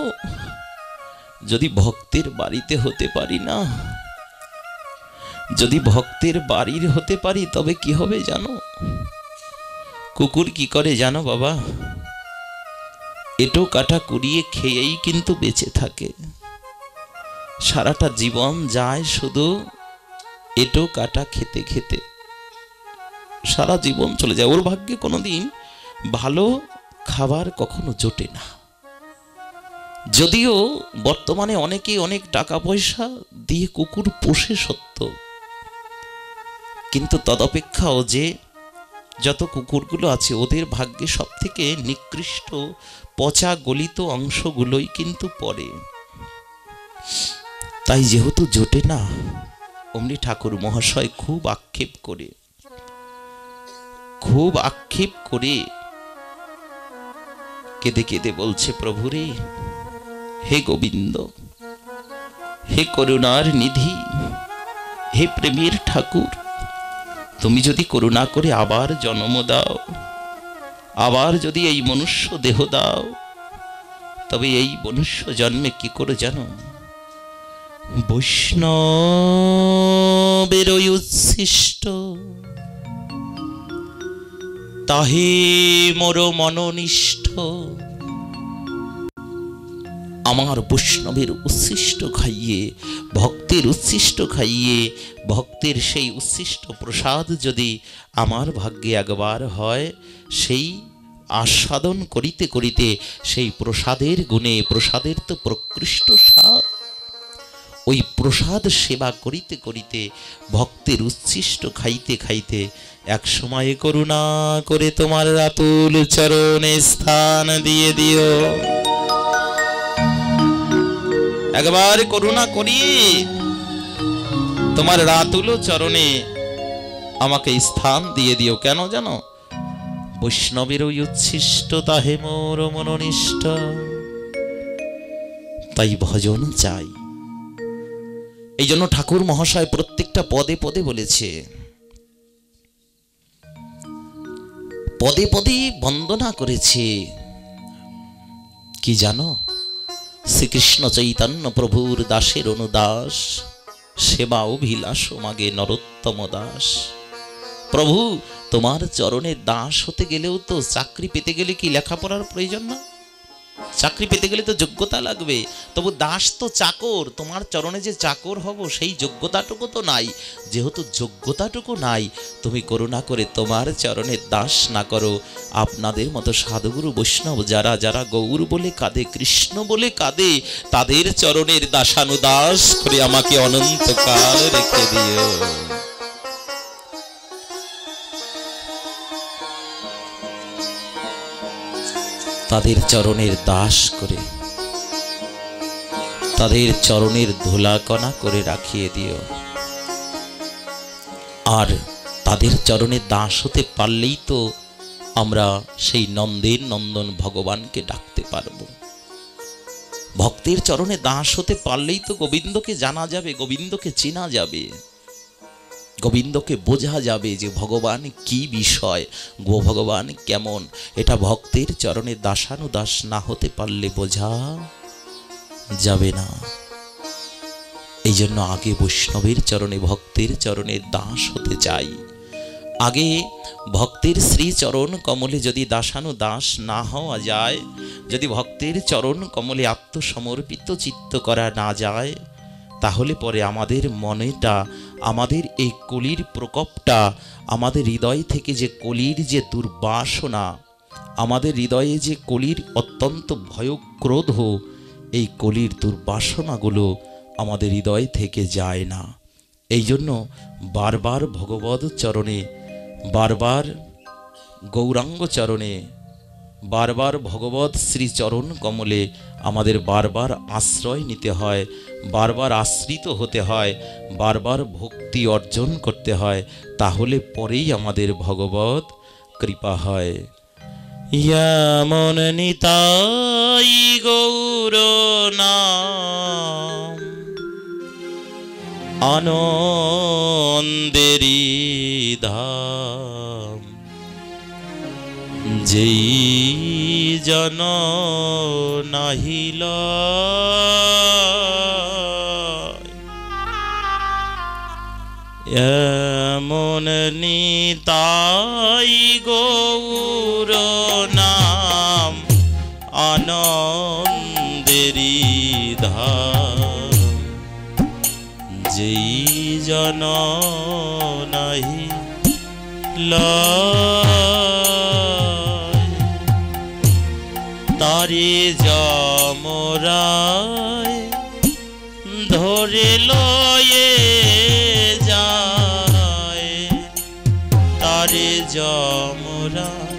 যদি ভক্তের বাড়িতে হতে পারি না, যদি ভক্তের বাড়ির হতে পারি, তবে কি হবে জানো? কুকুর কি করে জানো বাবা? এটো কাটা কুড়িয়ে খেয়েই কিন্তু বেঁচে থাকে, সারাটা জীবন যায় শুধু এটো কাটা খেতে খেতে। সারা জীবন চলে যায়, ওর ভাগ্যে কোনোদিন ভালো খাবার কখনো জোটে না। যদিও বর্তমানে অনেকে অনেক টাকা পয়সা দিয়ে কুকুর পোষে সত্য, কিন্তু তদপেক্ষাও যে যত কুকুরগুলো আছে ওদের ভাগ্যে সব থেকে নিকৃষ্ট পচা গলিত অংশগুলোই কিন্তু পড়ে। তাই যেহেতু জোটে না, অমনি ঠাকুর মহাশয় খুব আক্ষেপ করে কেঁদে কেঁদে বলছে, প্রভুরে, হে গোবিন্দ, হে করুণার নিধি, হে প্রেমের ঠাকুর, তুমি যদি করুণা করে আবার জন্ম দাও, আবার যদি এই মনুষ্য দেহ দাও, তবে এই মনুষ্য জন্মে কি করে জানো? বৈষ্ণবের ওই উচ্ছিষ্ট তাহে মোর মননিষ্ঠ। আমার বৈষ্ণবের উচ্ছিষ্ট খাইয়ে, ভক্তের উচ্ছিষ্ট খাইয়ে, ভক্তের সেই উচ্ছিষ্ট প্রসাদ যদি আমার ভাগ্যে একবার হয়, সেই আস্বাদন করিতে করিতে সেই প্রসাদের গুণে, প্রসাদের তো প্রকৃষ্ট স্বাদ, ওই প্রসাদ সেবা করিতে করিতে, ভক্তের উচ্ছিষ্ট খাইতে খাইতে এক সময় করুণা করে তোমার রাতুল চরণে স্থান দিয়ে দিও। একবার করুণা করিয়ে তোমার রাতুল চরণে আমাকে স্থান দিয়ে দিও। কেন জানো? বৈষ্ণবের ওই উচ্ছিষ্ট তাহে মোর মননিষ্ঠ। তাই ভজন চাই। এই জন্য ঠাকুর মহাশয় প্রত্যেকটা পদে পদে বলেছে, পদে পদে বন্দনা করেছে। কি জানো? শ্রীকৃষ্ণ চৈতন্য প্রভুর দাসের অনুদাস, সেবা অভিলাষ মাগে নরোত্তম দাস। প্রভু, তোমার চরণে দাস হতে গেলেও তো চাকরি পেতে গেলে কি লেখাপড়ার প্রয়োজন না? চাকরি পেতে গেলে তো যোগ্যতা লাগবে। তবু দাস তো চাকর, তোমার চরণে যে চাকর হব সেই যোগ্যতাটুকু তো নাই। যেহেতু যোগ্যতাটুকু নাই, তুমি করুণা করে তোমার চরণে দাস না করো। আপনাদের মতো সাধুগুরু বৈষ্ণব যারা যারা গৌর বলে কাঁদে, কৃষ্ণ বলে কাঁদে, তাদের চরণের দাসানুদাস করে আমাকে অনন্তকাল রেখে দিও। তাদের চরণের দাস করে, তাদের চরণের ধুলাকণা করে রাখিয়ে দিও। আর তাদের চরণে দাস হতে পারলেই তো আমরা সেই নন্দের নন্দন ভগবানকে ডাকতে পারবো। ভক্তের চরণে দাস হতে পারলেই তো গোবিন্দকে জানা যাবে, গোবিন্দকে চেনা যাবে, গোবিন্দকে বোঝা যাবে যে ভগবান কি বিষয়, ভগবান কেমন। এটা ভক্তের চরণে দাসানুদাস না হতে পারলে বোঝা যাবে না। এই জন্য আগে বৈষ্ণবের চরণে, ভক্তের চরণে দাস হতে চাই। আগে ভক্তের শ্রীচরণ কমলে যদি দাসানুদাস না হওয়া যায়, যদি ভক্তের চরণ কমলে আত্মসমর্পিত চিত্ত করা না যায়, তাহলে পরে আমাদের মনেটা, আমাদের এই কলির প্রকোপটা, আমাদের হৃদয় থেকে যে কলির যে দুর্বাসনা, আমাদের হৃদয়ে যে কলির অত্যন্ত ভয়ক্রোধ, এই কলির দুর্বাসনাগুলো আমাদের হৃদয় থেকে যায় না। এই জন্য বারবার ভগবৎ চরণে, বারবার গৌরাঙ্গ চরণে, বারবার ভগবৎ শ্রীচরণ কমলে আমাদের বারবার আশ্রয় নিতে হয়, বারবার আশ্রিত হতে হয়, বারবার ভক্তি অর্জন করতে হয়। তাহলে পরেই আমাদের ভগবৎ কৃপা হয়। ইয়ামন নিতাই গৌর নাম আনন্দেরি ধাম, যেই জন নাহিল এমন নিতাই গৌর নাম আনন্দেরি ধাম, যেই জন নাহি লয় তারে যমরায় ধরে লয়ে যায় তারে যমরায়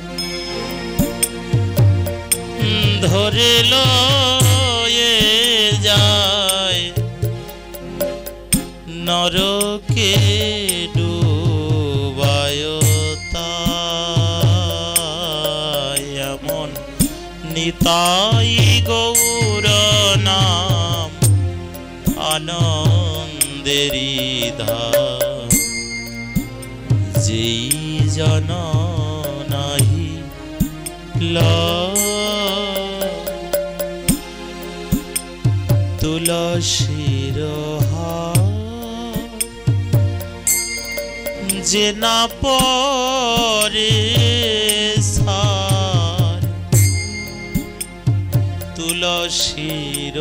ধরে লয়ে যায় নরকে ডুবায় তাই এমন নিতাই গৌর নাম আনন্দেরি ধাম যেই জন নাহি তুলসীর যে না পরে সার তুলসীর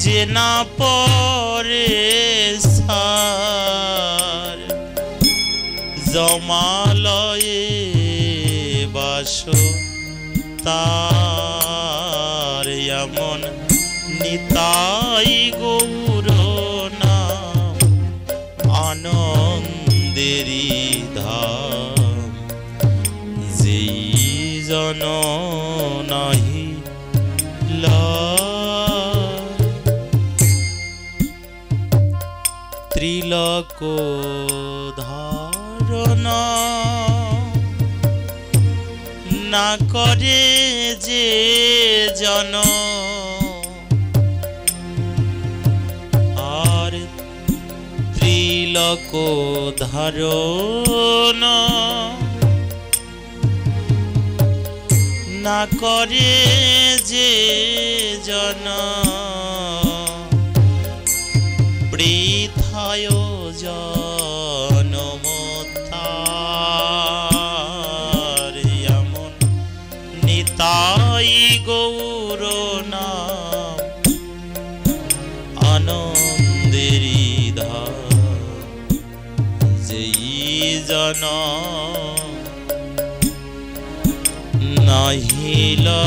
যে না পরে সার জমালয়ে বাস তার এমন নিতাই গৌর নাম আনন্দেরি ধাম যেই জন নাহি ত্রিলোক ধারণ না করে যে জন আর ত্রিলোক ধারণ না করে যে জন বৃথায় জনম তার এমন নিতাই গৌর নাম আনন্দেরি ধাম যেই জন নাহিলা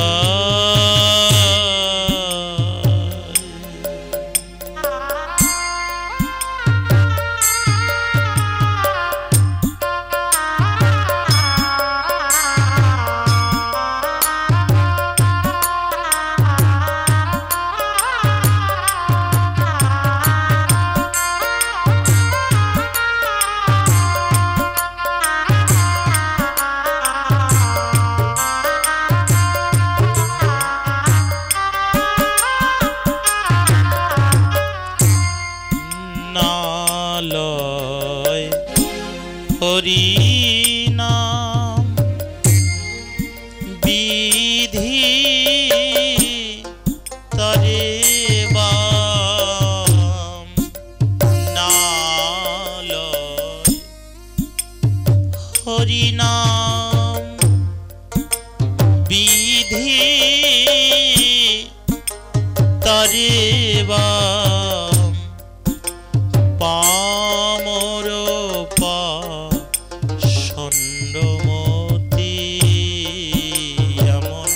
হরি নাম বিধি তরে বাম নালয় হরি নাম বিধি তরে বাম পামর সন্ডমতি এমন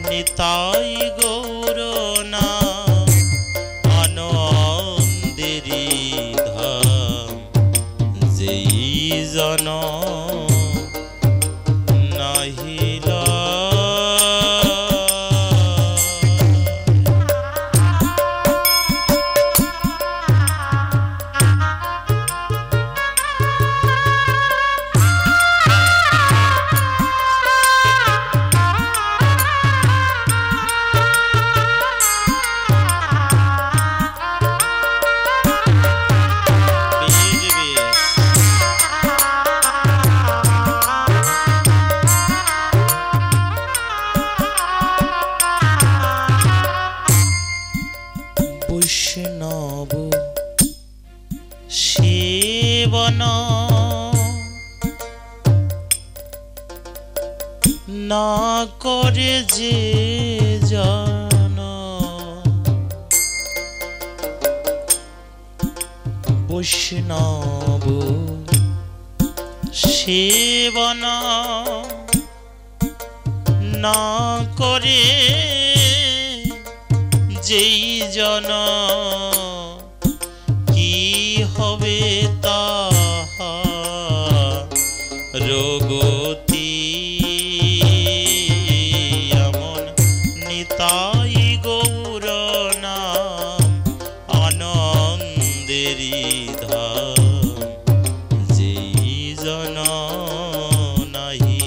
নিতাই গৌর নাম আনন্দেরি ধাম যেই জন নাহিলা বৈষ্ণব সেবন না করে যে জন বৈষ্ণব সেবনা না করে যেই জন কি হবে তাহার গতি এমন নিতাই গৌর নাম আনন্দেরি ধাম যেই জন নাহি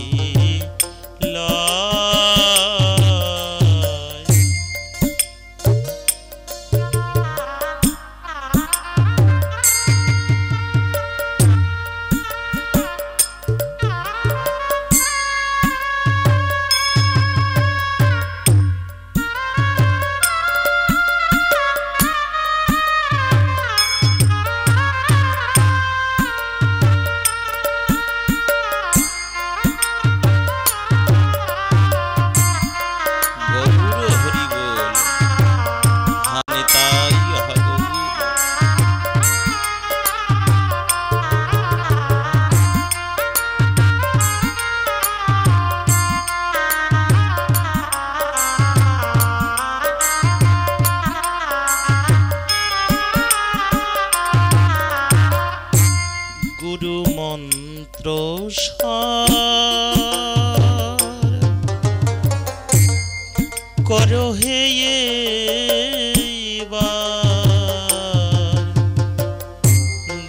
মন্ত্র করো হে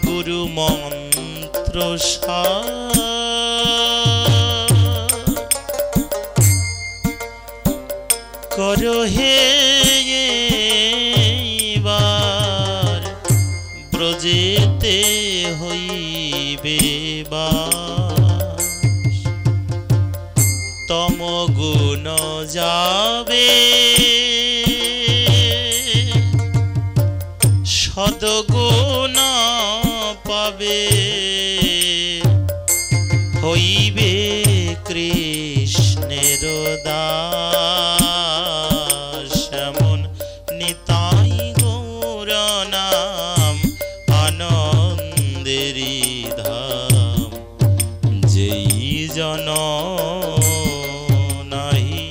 গুরু মন্ত্র করো হে ব্রজেতে হইবে তম গুণ যাবে সদগুণ পাবে হইবে কৃষ্ণের দাস এমন নিতাই গৌর নাম আনন্দেরি ধাম যেই জন নাহি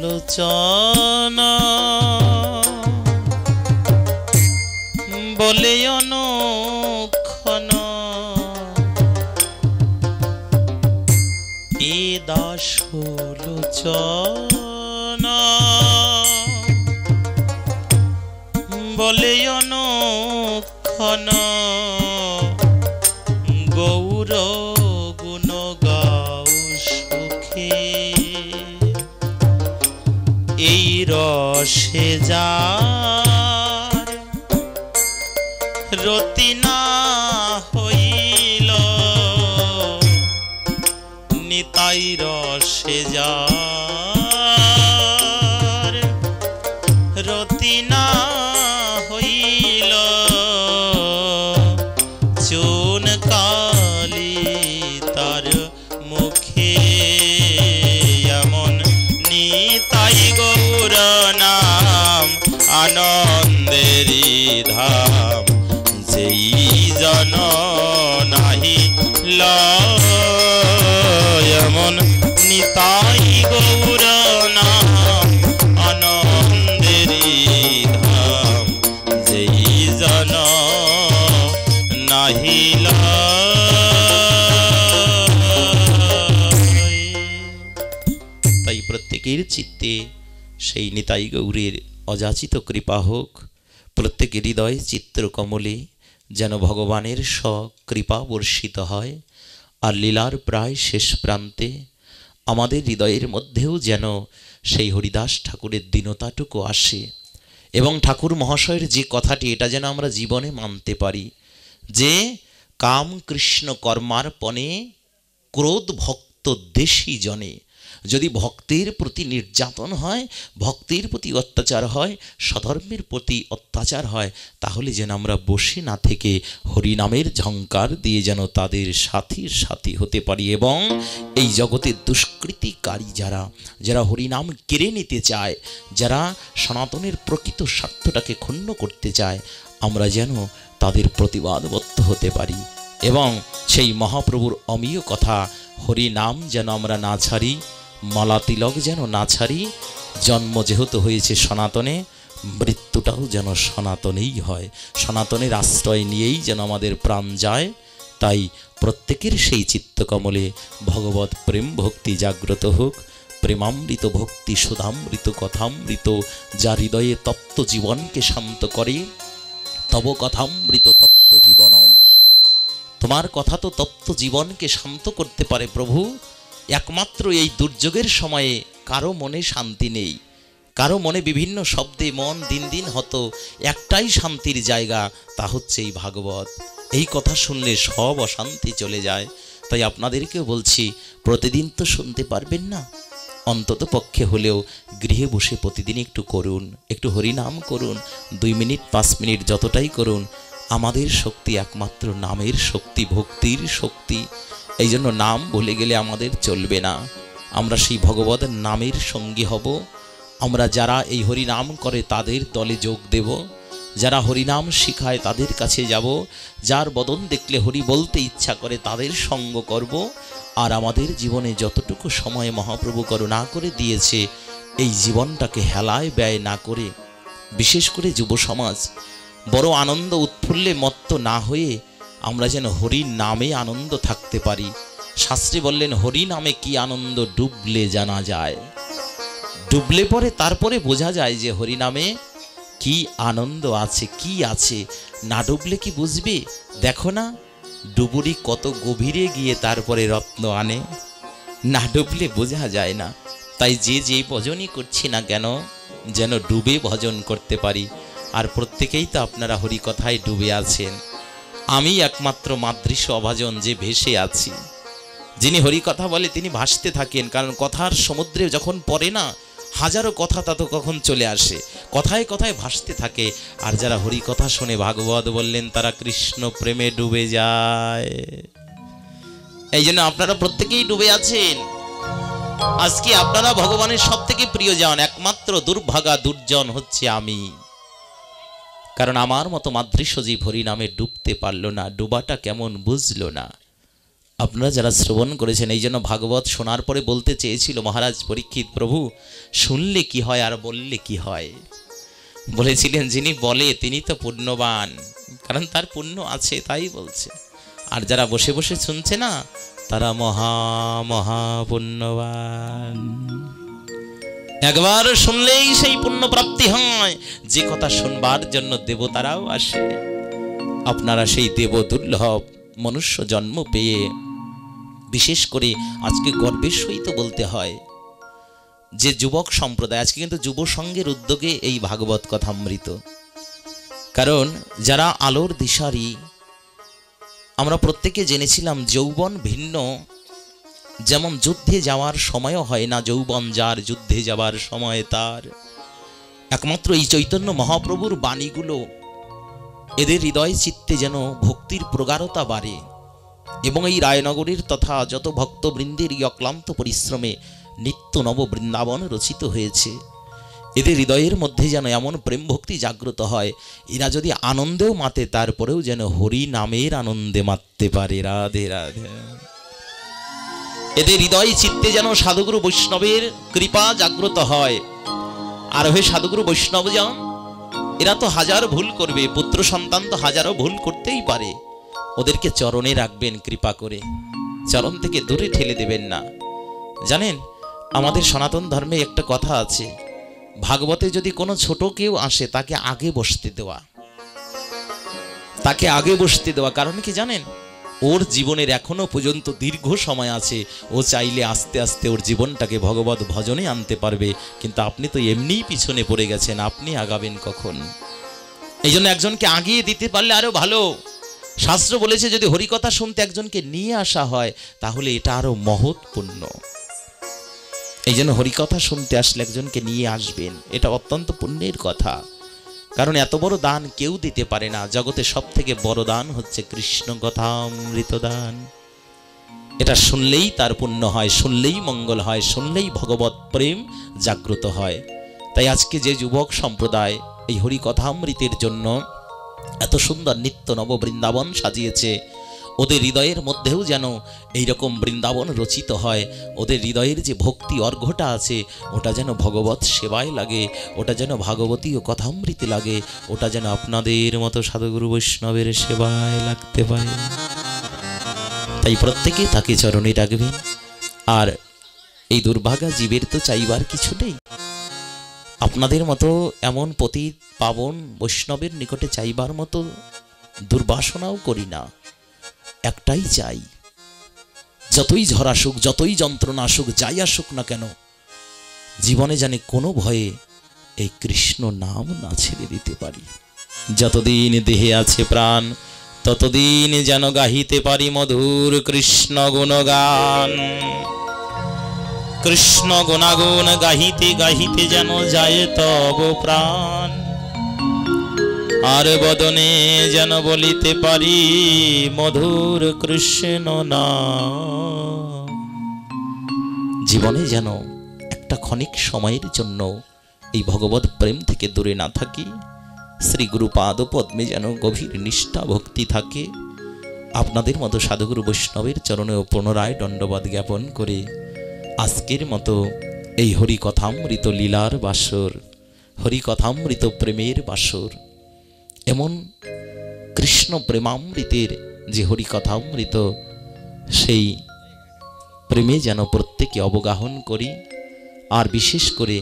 দাসলোচন বলে অনুক্ষণ এ দাসলোচন বলে অনুক্ষণ গৌর গুণ গাও সুখে এই রসে যার রতি না হইল নিতাই রসে যার রতি না হইল চুন কালি তার মুখে এমন নিতাই গৌর নাম আনন্দেরি ধাম যেই জন নাহি লয় এমন নিতাই গৌর নাম আনন্দেরি ধাম যেই জন নাহি লয়। চিত্তে সেই নিতাই গৌরের অযাচিত কৃপা হোক। প্রত্যেক হৃদয় চিত্রকমলে যেন ভগবানের সকৃপা বর্ষিত হয়। আর লীলার প্রায় শেষ প্রান্তে আমাদের হৃদয়ের মধ্যেও যেন সেই হরিদাস ঠাকুরের দীনতাটুকু আসে, এবং ঠাকুর মহাশয়ের যে কথাটি, এটা যেন আমরা জীবনে মানতে পারি যে কাম কৃষ্ণ কর্মার্পণে ক্রোধ ভক্ত দেশী জনে। যদি ভক্তের প্রতি নির্যাতন হয়, ভক্তের প্রতি অত্যাচার হয়, স্বধর্মের প্রতি অত্যাচার হয়, তাহলে যেন আমরা বসে না থেকে হরিনামের ঝঙ্কার দিয়ে যেন তাদের সাথীর সাথী হতে পারি। এবং এই জগতের দুষ্কৃতিকারী যারা যারা হরিনাম কেড়ে নিতে চায়, যারা সনাতনের প্রকৃত স্বার্থটাকে ক্ষুণ্ণ করতে চায়, আমরা যেন তাদের প্রতিবাদবদ্ধ হতে পারি। এবং সেই মহাপ্রভুর অমীয় কথা, হরিনাম যেন আমরা না ছাড়ি, মালা তিলক যেন না ছাড়ি। জন্ম যেহেতু হয়েছে সনাতনে, মৃত্যুটাও যেন সনাতনেই হয়। সনাতনের আশ্রয় নিয়েই যেন আমাদের প্রাণ যায়। তাই প্রত্যেকের সেই চিত্তকমলে ভগবত প্রেম ভক্তি জাগ্রত হোক। প্রেমামৃত ভক্তি সুধামৃত কথামৃত, যা হৃদয়ে তপ্ত জীবনকে শান্ত করে। তব কথামৃত তপ্ত জীবনম। তোমার কথা তো তপ্ত জীবনকে শান্ত করতে পারে প্রভু। একমাত্র এই দুর্যোগের সময়ে কারো মনে শান্তি নেই, কারো মনে বিভিন্ন শব্দে মন দিন দিন হতো। একটাই শান্তির জায়গা, তা হচ্ছে এই ভাগবত। এই কথা শুনলে সব অশান্তি চলে যায়। তাই আপনাদেরকেও বলছি, প্রতিদিন তো শুনতে পারবেন না, অন্তত পক্ষে হলেও গৃহে বসে প্রতিদিন একটু করুন, একটু হরিনাম করুন। 2 মিনিট 5 মিনিট যতটাই করুন। আমাদের শক্তি একমাত্র নামের শক্তি, ভক্তির শক্তি। এই জন্য নাম বলে গেলে আমাদের চলবে না। আমরা সেই ভগবতের নামের সঙ্গী হব। আমরা যারা এই হরিনাম করে তাদের দলে যোগ দেব, যারা হরিনাম শিখায় তাদের কাছে যাব, যার বদন দেখলে হরি বলতে ইচ্ছা করে তাদের সঙ্গ করব। আর আমাদের জীবনে যতটুকু সময় মহাপ্রভু করুণা করে দিয়েছে, এই জীবনটাকে হেলায় ব্যয় না করে, বিশেষ করে যুব সমাজ বড় আনন্দ উৎফুল্লে মত্ত না হয়ে আমরা যেন হরি নামে আনন্দ থাকতে পারি। শাস্ত্রী বললেন, হরি নামে কি আনন্দ ডুবলে জানা যায়। ডুবলে পরে তারপরে বোঝা যায় যে হরি নামে কি আনন্দ আছে, কি আছে। না ডুবলে কি বুঝবে? দেখো না, ডুবুরি কত গভীরে গিয়ে তারপরে রত্ন আনে। না ডুবলে বোঝা যায় না। তাই যে ভজনই করছি না কেন, যেন ডুবে ভজন করতে পারি। আর প্রত্যেকেই তো আপনারা হরিকথায় ডুবে আছেন। আমি একমাত্র মাদৃশ্য অভাজন যে ভেসে আছি। যিনি হরিকথা বলে তিনি ভাসতে থাকেন, কারণ কথার সমুদ্রে যখন পড়ে না, হাজারো কথা তা তো কখন চলে আসে, কথায় কথায় ভাসতে থাকে। আর যারা হরিকথা শুনে, ভাগবত বললেন, তারা কৃষ্ণ প্রেমে ডুবে যায়। এই জন্য আপনারা প্রত্যেকেই ডুবে আছেন। আজকে আপনারা ভগবানের সব থেকে প্রিয়জন। একমাত্র দুর্ভাগা দুর্জন হচ্ছে আমি, কারণ আমার মতো মাদৃশ্য জীব হরি নামে ডুবতে পারলো না। ডুবাটা কেমন বুঝলো না। আপনারা যারা শ্রবণ করেছেন, এই জন্য ভাগবত শোনার পরে বলতে চেয়েছিল মহারাজ পরীক্ষিত, প্রভু শুনলে কি হয় আর বললে কি হয়। বলেছিলেন, যিনি বলে তিনি তো পুণ্যবান, কারণ তার পুণ্য আছে তাই বলছে। আর যারা বসে বসে শুনছে না, তারা মহা মহা পুণ্যবান। একবার শুনলেই সেই পুণ্য প্রাপ্তি হয়। যে কথা শুনবার জন্য দেবতারাও আসে। আপনারা সেই দেব দুর্লভ মনুষ্য জন্ম পেয়ে, বিশেষ করে আজকে গর্বের সহিত বলতে হয় যে যুবক সম্প্রদায়, আজকে কিন্তু যুব সংঘের উদ্যোগে এই ভাগবত কথামৃত। কারণ যারা আলোর দিশারি, আমরা প্রত্যেকে জেনেছিলাম যৌবন ভিন্ন। যেমন যুদ্ধে যাওয়ার সময়ও হয় না যৌবন যার, যুদ্ধে যাওয়ার সময় তার। একমাত্র এই চৈতন্য মহাপ্রভুর বাণীগুলো এদের হৃদয় চিত্তে যেন ভক্তির প্রগাঢ়তা বাড়ে। এবং এই রায়নগরীর তথা যত ভক্তবৃন্দের এই অক্লান্ত পরিশ্রমে নিত্য নব বৃন্দাবন রচিত হয়েছে। এদের হৃদয়ের মধ্যে যেন এমন প্রেম ভক্তি জাগ্রত হয়, এরা যদি আনন্দেও মাতে, তারপরেও যেন হরি নামের আনন্দে মাততে পারে। রাধে রাধে। এদের হৃদয় চিত্তে যেন সাধুগুরু বৈষ্ণবের কৃপা জাগ্রত হয়। আর হে সাধুগুরু বৈষ্ণবজন, এরা তো হাজার ভুল করবে, পুত্র সন্তান তো হাজারো ভুল করতেই পারে। ওদেরকে চরণে রাখবেন কৃপা করে, চরণ থেকে দূরে ঠেলে দেবেন না। জানেন, আমাদের সনাতন ধর্মে একটা কথা আছে, ভাগবতে যদি কোনো ছোট কেউ আসে তাকে আগে বসতে দেওয়া, তাকে আগে বসতে দেওয়া। কারণ কি জানেন, ওর জীবনের এখনো পর্যন্ত দীর্ঘ সময় আছে, ও চাইলে আস্তে আস্তে ওর জীবনটাকে ভগবত ভজনে আনতে পারবে। কিন্তু আপনি তো এমনিই পিছনে পড়ে গেছেন, আপনি আগাবেন কখন? এই জন্য একজনকে আগিয়ে দিতে পারলে আরো ভালো। শাস্ত্র বলেছে যদি হরিকথা শুনতে একজনকে নিয়ে আসা হয় তাহলে এটা আরো মহৎ পুণ্য। এই জন্য হরিকথা শুনতে আসলে একজনকে নিয়ে আসবেন, এটা অত্যন্ত পুণ্যের কথা। কারণ এত বড় দান কেউ দিতে পারে না। জগতে সব থেকে বড় দান হচ্ছে কৃষ্ণ কথামৃত দান। এটা শুনলেই তার পুণ্য হয়, শুনলেই মঙ্গল হয়, শুনলেই ভগবত প্রেম জাগ্রত হয়। তাই আজকে যে যুবক সম্প্রদায় এই হরিকথামৃতের জন্য এত সুন্দর নিত্য নব বৃন্দাবন সাজিয়েছে, ওদের হৃদয়ের মধ্যেও যেন এইরকম বৃন্দাবন রচিত হয়। ওদের হৃদয়ের যে ভক্তি অর্ঘ্যটা আছে ওটা যেন ভগবত সেবায় লাগে, ওটা যেন ভাগবতী ও কথামৃতে লাগে, ওটা যেন আপনাদের মতো সাধুগুরু বৈষ্ণবের সেবায় লাগতে পারে। তাই প্রত্যেকে তাকে চরণে রাখবেন। আর এই দুর্ভাগা জীবের তো চাইবার কিছু নেই, আপনাদের মতো এমন পতিত পাবন বৈষ্ণবের নিকটে চাইবার মতো দুর্বাসনাও করি না। একটাই চাই, যতই ঝড় আসুক, যতই যন্ত্রণা আসুক, যাই আসুক না কেন, জীবনে জানি কোনো ভয়ে এই কৃষ্ণ নাম না ছেড়ে দিতে পারি। যতদিন দেহে আছে প্রাণ ততদিন যেন গাহিতে পারি মধুর কৃষ্ণ গুণগান। কৃষ্ণ গুণাগুণ গাহিতে গাহিতে যেন যায় তব প্রাণ, আর বদনে যেন বলিতে পারি মধুর কৃষ্ণ নাম। জীবনে যেন একটা ক্ষণিক সময়ের জন্য এই ভগবত প্রেম থেকে দূরে না থাকি, শ্রী গুরু পাদ পদ্মে যেন গভীর নিষ্ঠা ভক্তি থাকে। আপনাদের মতো সাধুগুরু বৈষ্ণবের চরণেও পুনরায় দণ্ডবাদ জ্ঞাপন করে আজকের মতো এই হরিকথামৃত লীলার বাসর, হরিকথামৃত প্রেমের বাসর, এমন কৃষ্ণ প্রেমামৃতের যে হরিকথামৃত, সেই প্রেমে যেন প্রত্যেকে অবগাহন করি। আর বিশেষ করে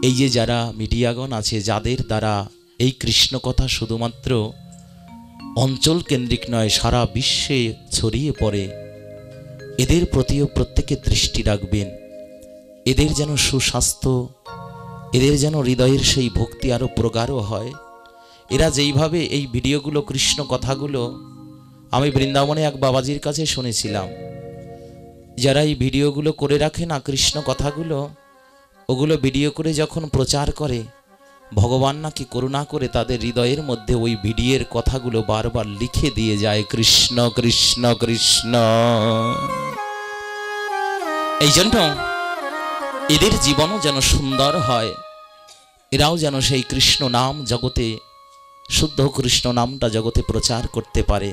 এই যে যারা মিডিয়াগণ আছে, যাদের দ্বারা এই কৃষ্ণ কথা শুধুমাত্র অঞ্চল কেন্দ্রিক নয়, সারা বিশ্বে ছড়িয়ে পড়ে, এদের প্রতিও প্রত্যেকে দৃষ্টি রাখবেন। এদের যেন সুস্বাস্থ্য, এদের যেন হৃদয়ের সেই ভক্তি আরো প্রগাঢ় হয়। এরা যেইভাবে এই ভিডিওগুলো, কৃষ্ণ কথাগুলো, আমি বৃন্দাবনে এক বাবাজির কাছে শুনেছিলাম, যারা এই ভিডিওগুলো করে রাখে না কৃষ্ণ কথাগুলো, ওগুলো ভিডিও করে যখন প্রচার করে, ভগবান নাকি করুণা করে তাদের হৃদয়ের মধ্যে ওই ভিডিওর কথাগুলো বারবার লিখে দিয়ে যায়, কৃষ্ণ কৃষ্ণ কৃষ্ণ। এই জন্য এদের জীবনও যেন সুন্দর হয়, এরাও যেন সেই কৃষ্ণ নাম জগতে, শুদ্ধ কৃষ্ণ নামটা জগতে প্রচার করতে পারে।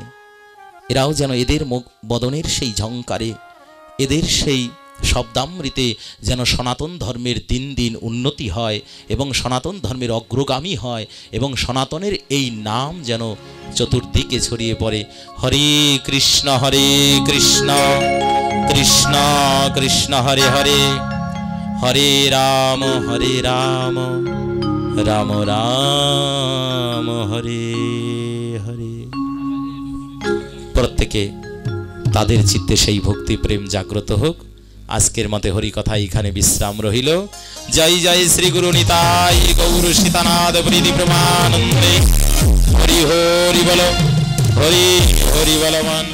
এরাও যেন এদের মুখ বদনের সেই ঝংকারে, এদের সেই শব্দামৃতে যেন সনাতন ধর্মের দিন দিন উন্নতি হয় এবং সনাতন ধর্মের অগ্রগামী হয়, এবং সনাতনের এই নাম যেন চতুর্দিকে ছড়িয়ে পড়ে। হরে কৃষ্ণ কৃষ্ণ কৃষ্ণ হরে হরে, হরে রাম রাম রাম হরে হরে। প্রত্যেকে তাদের চিত্তে সেই ভক্তি প্রেম জাগ্রত হোক। আজকের মতে হরিকথা এখানে বিশ্রাম রহিল। জয় জয় শ্রী গুরু নিতাই গৌর সীতানাথ প্রীতি প্রমানন্দে। হরি হরি বল, হরি হরি বলবান।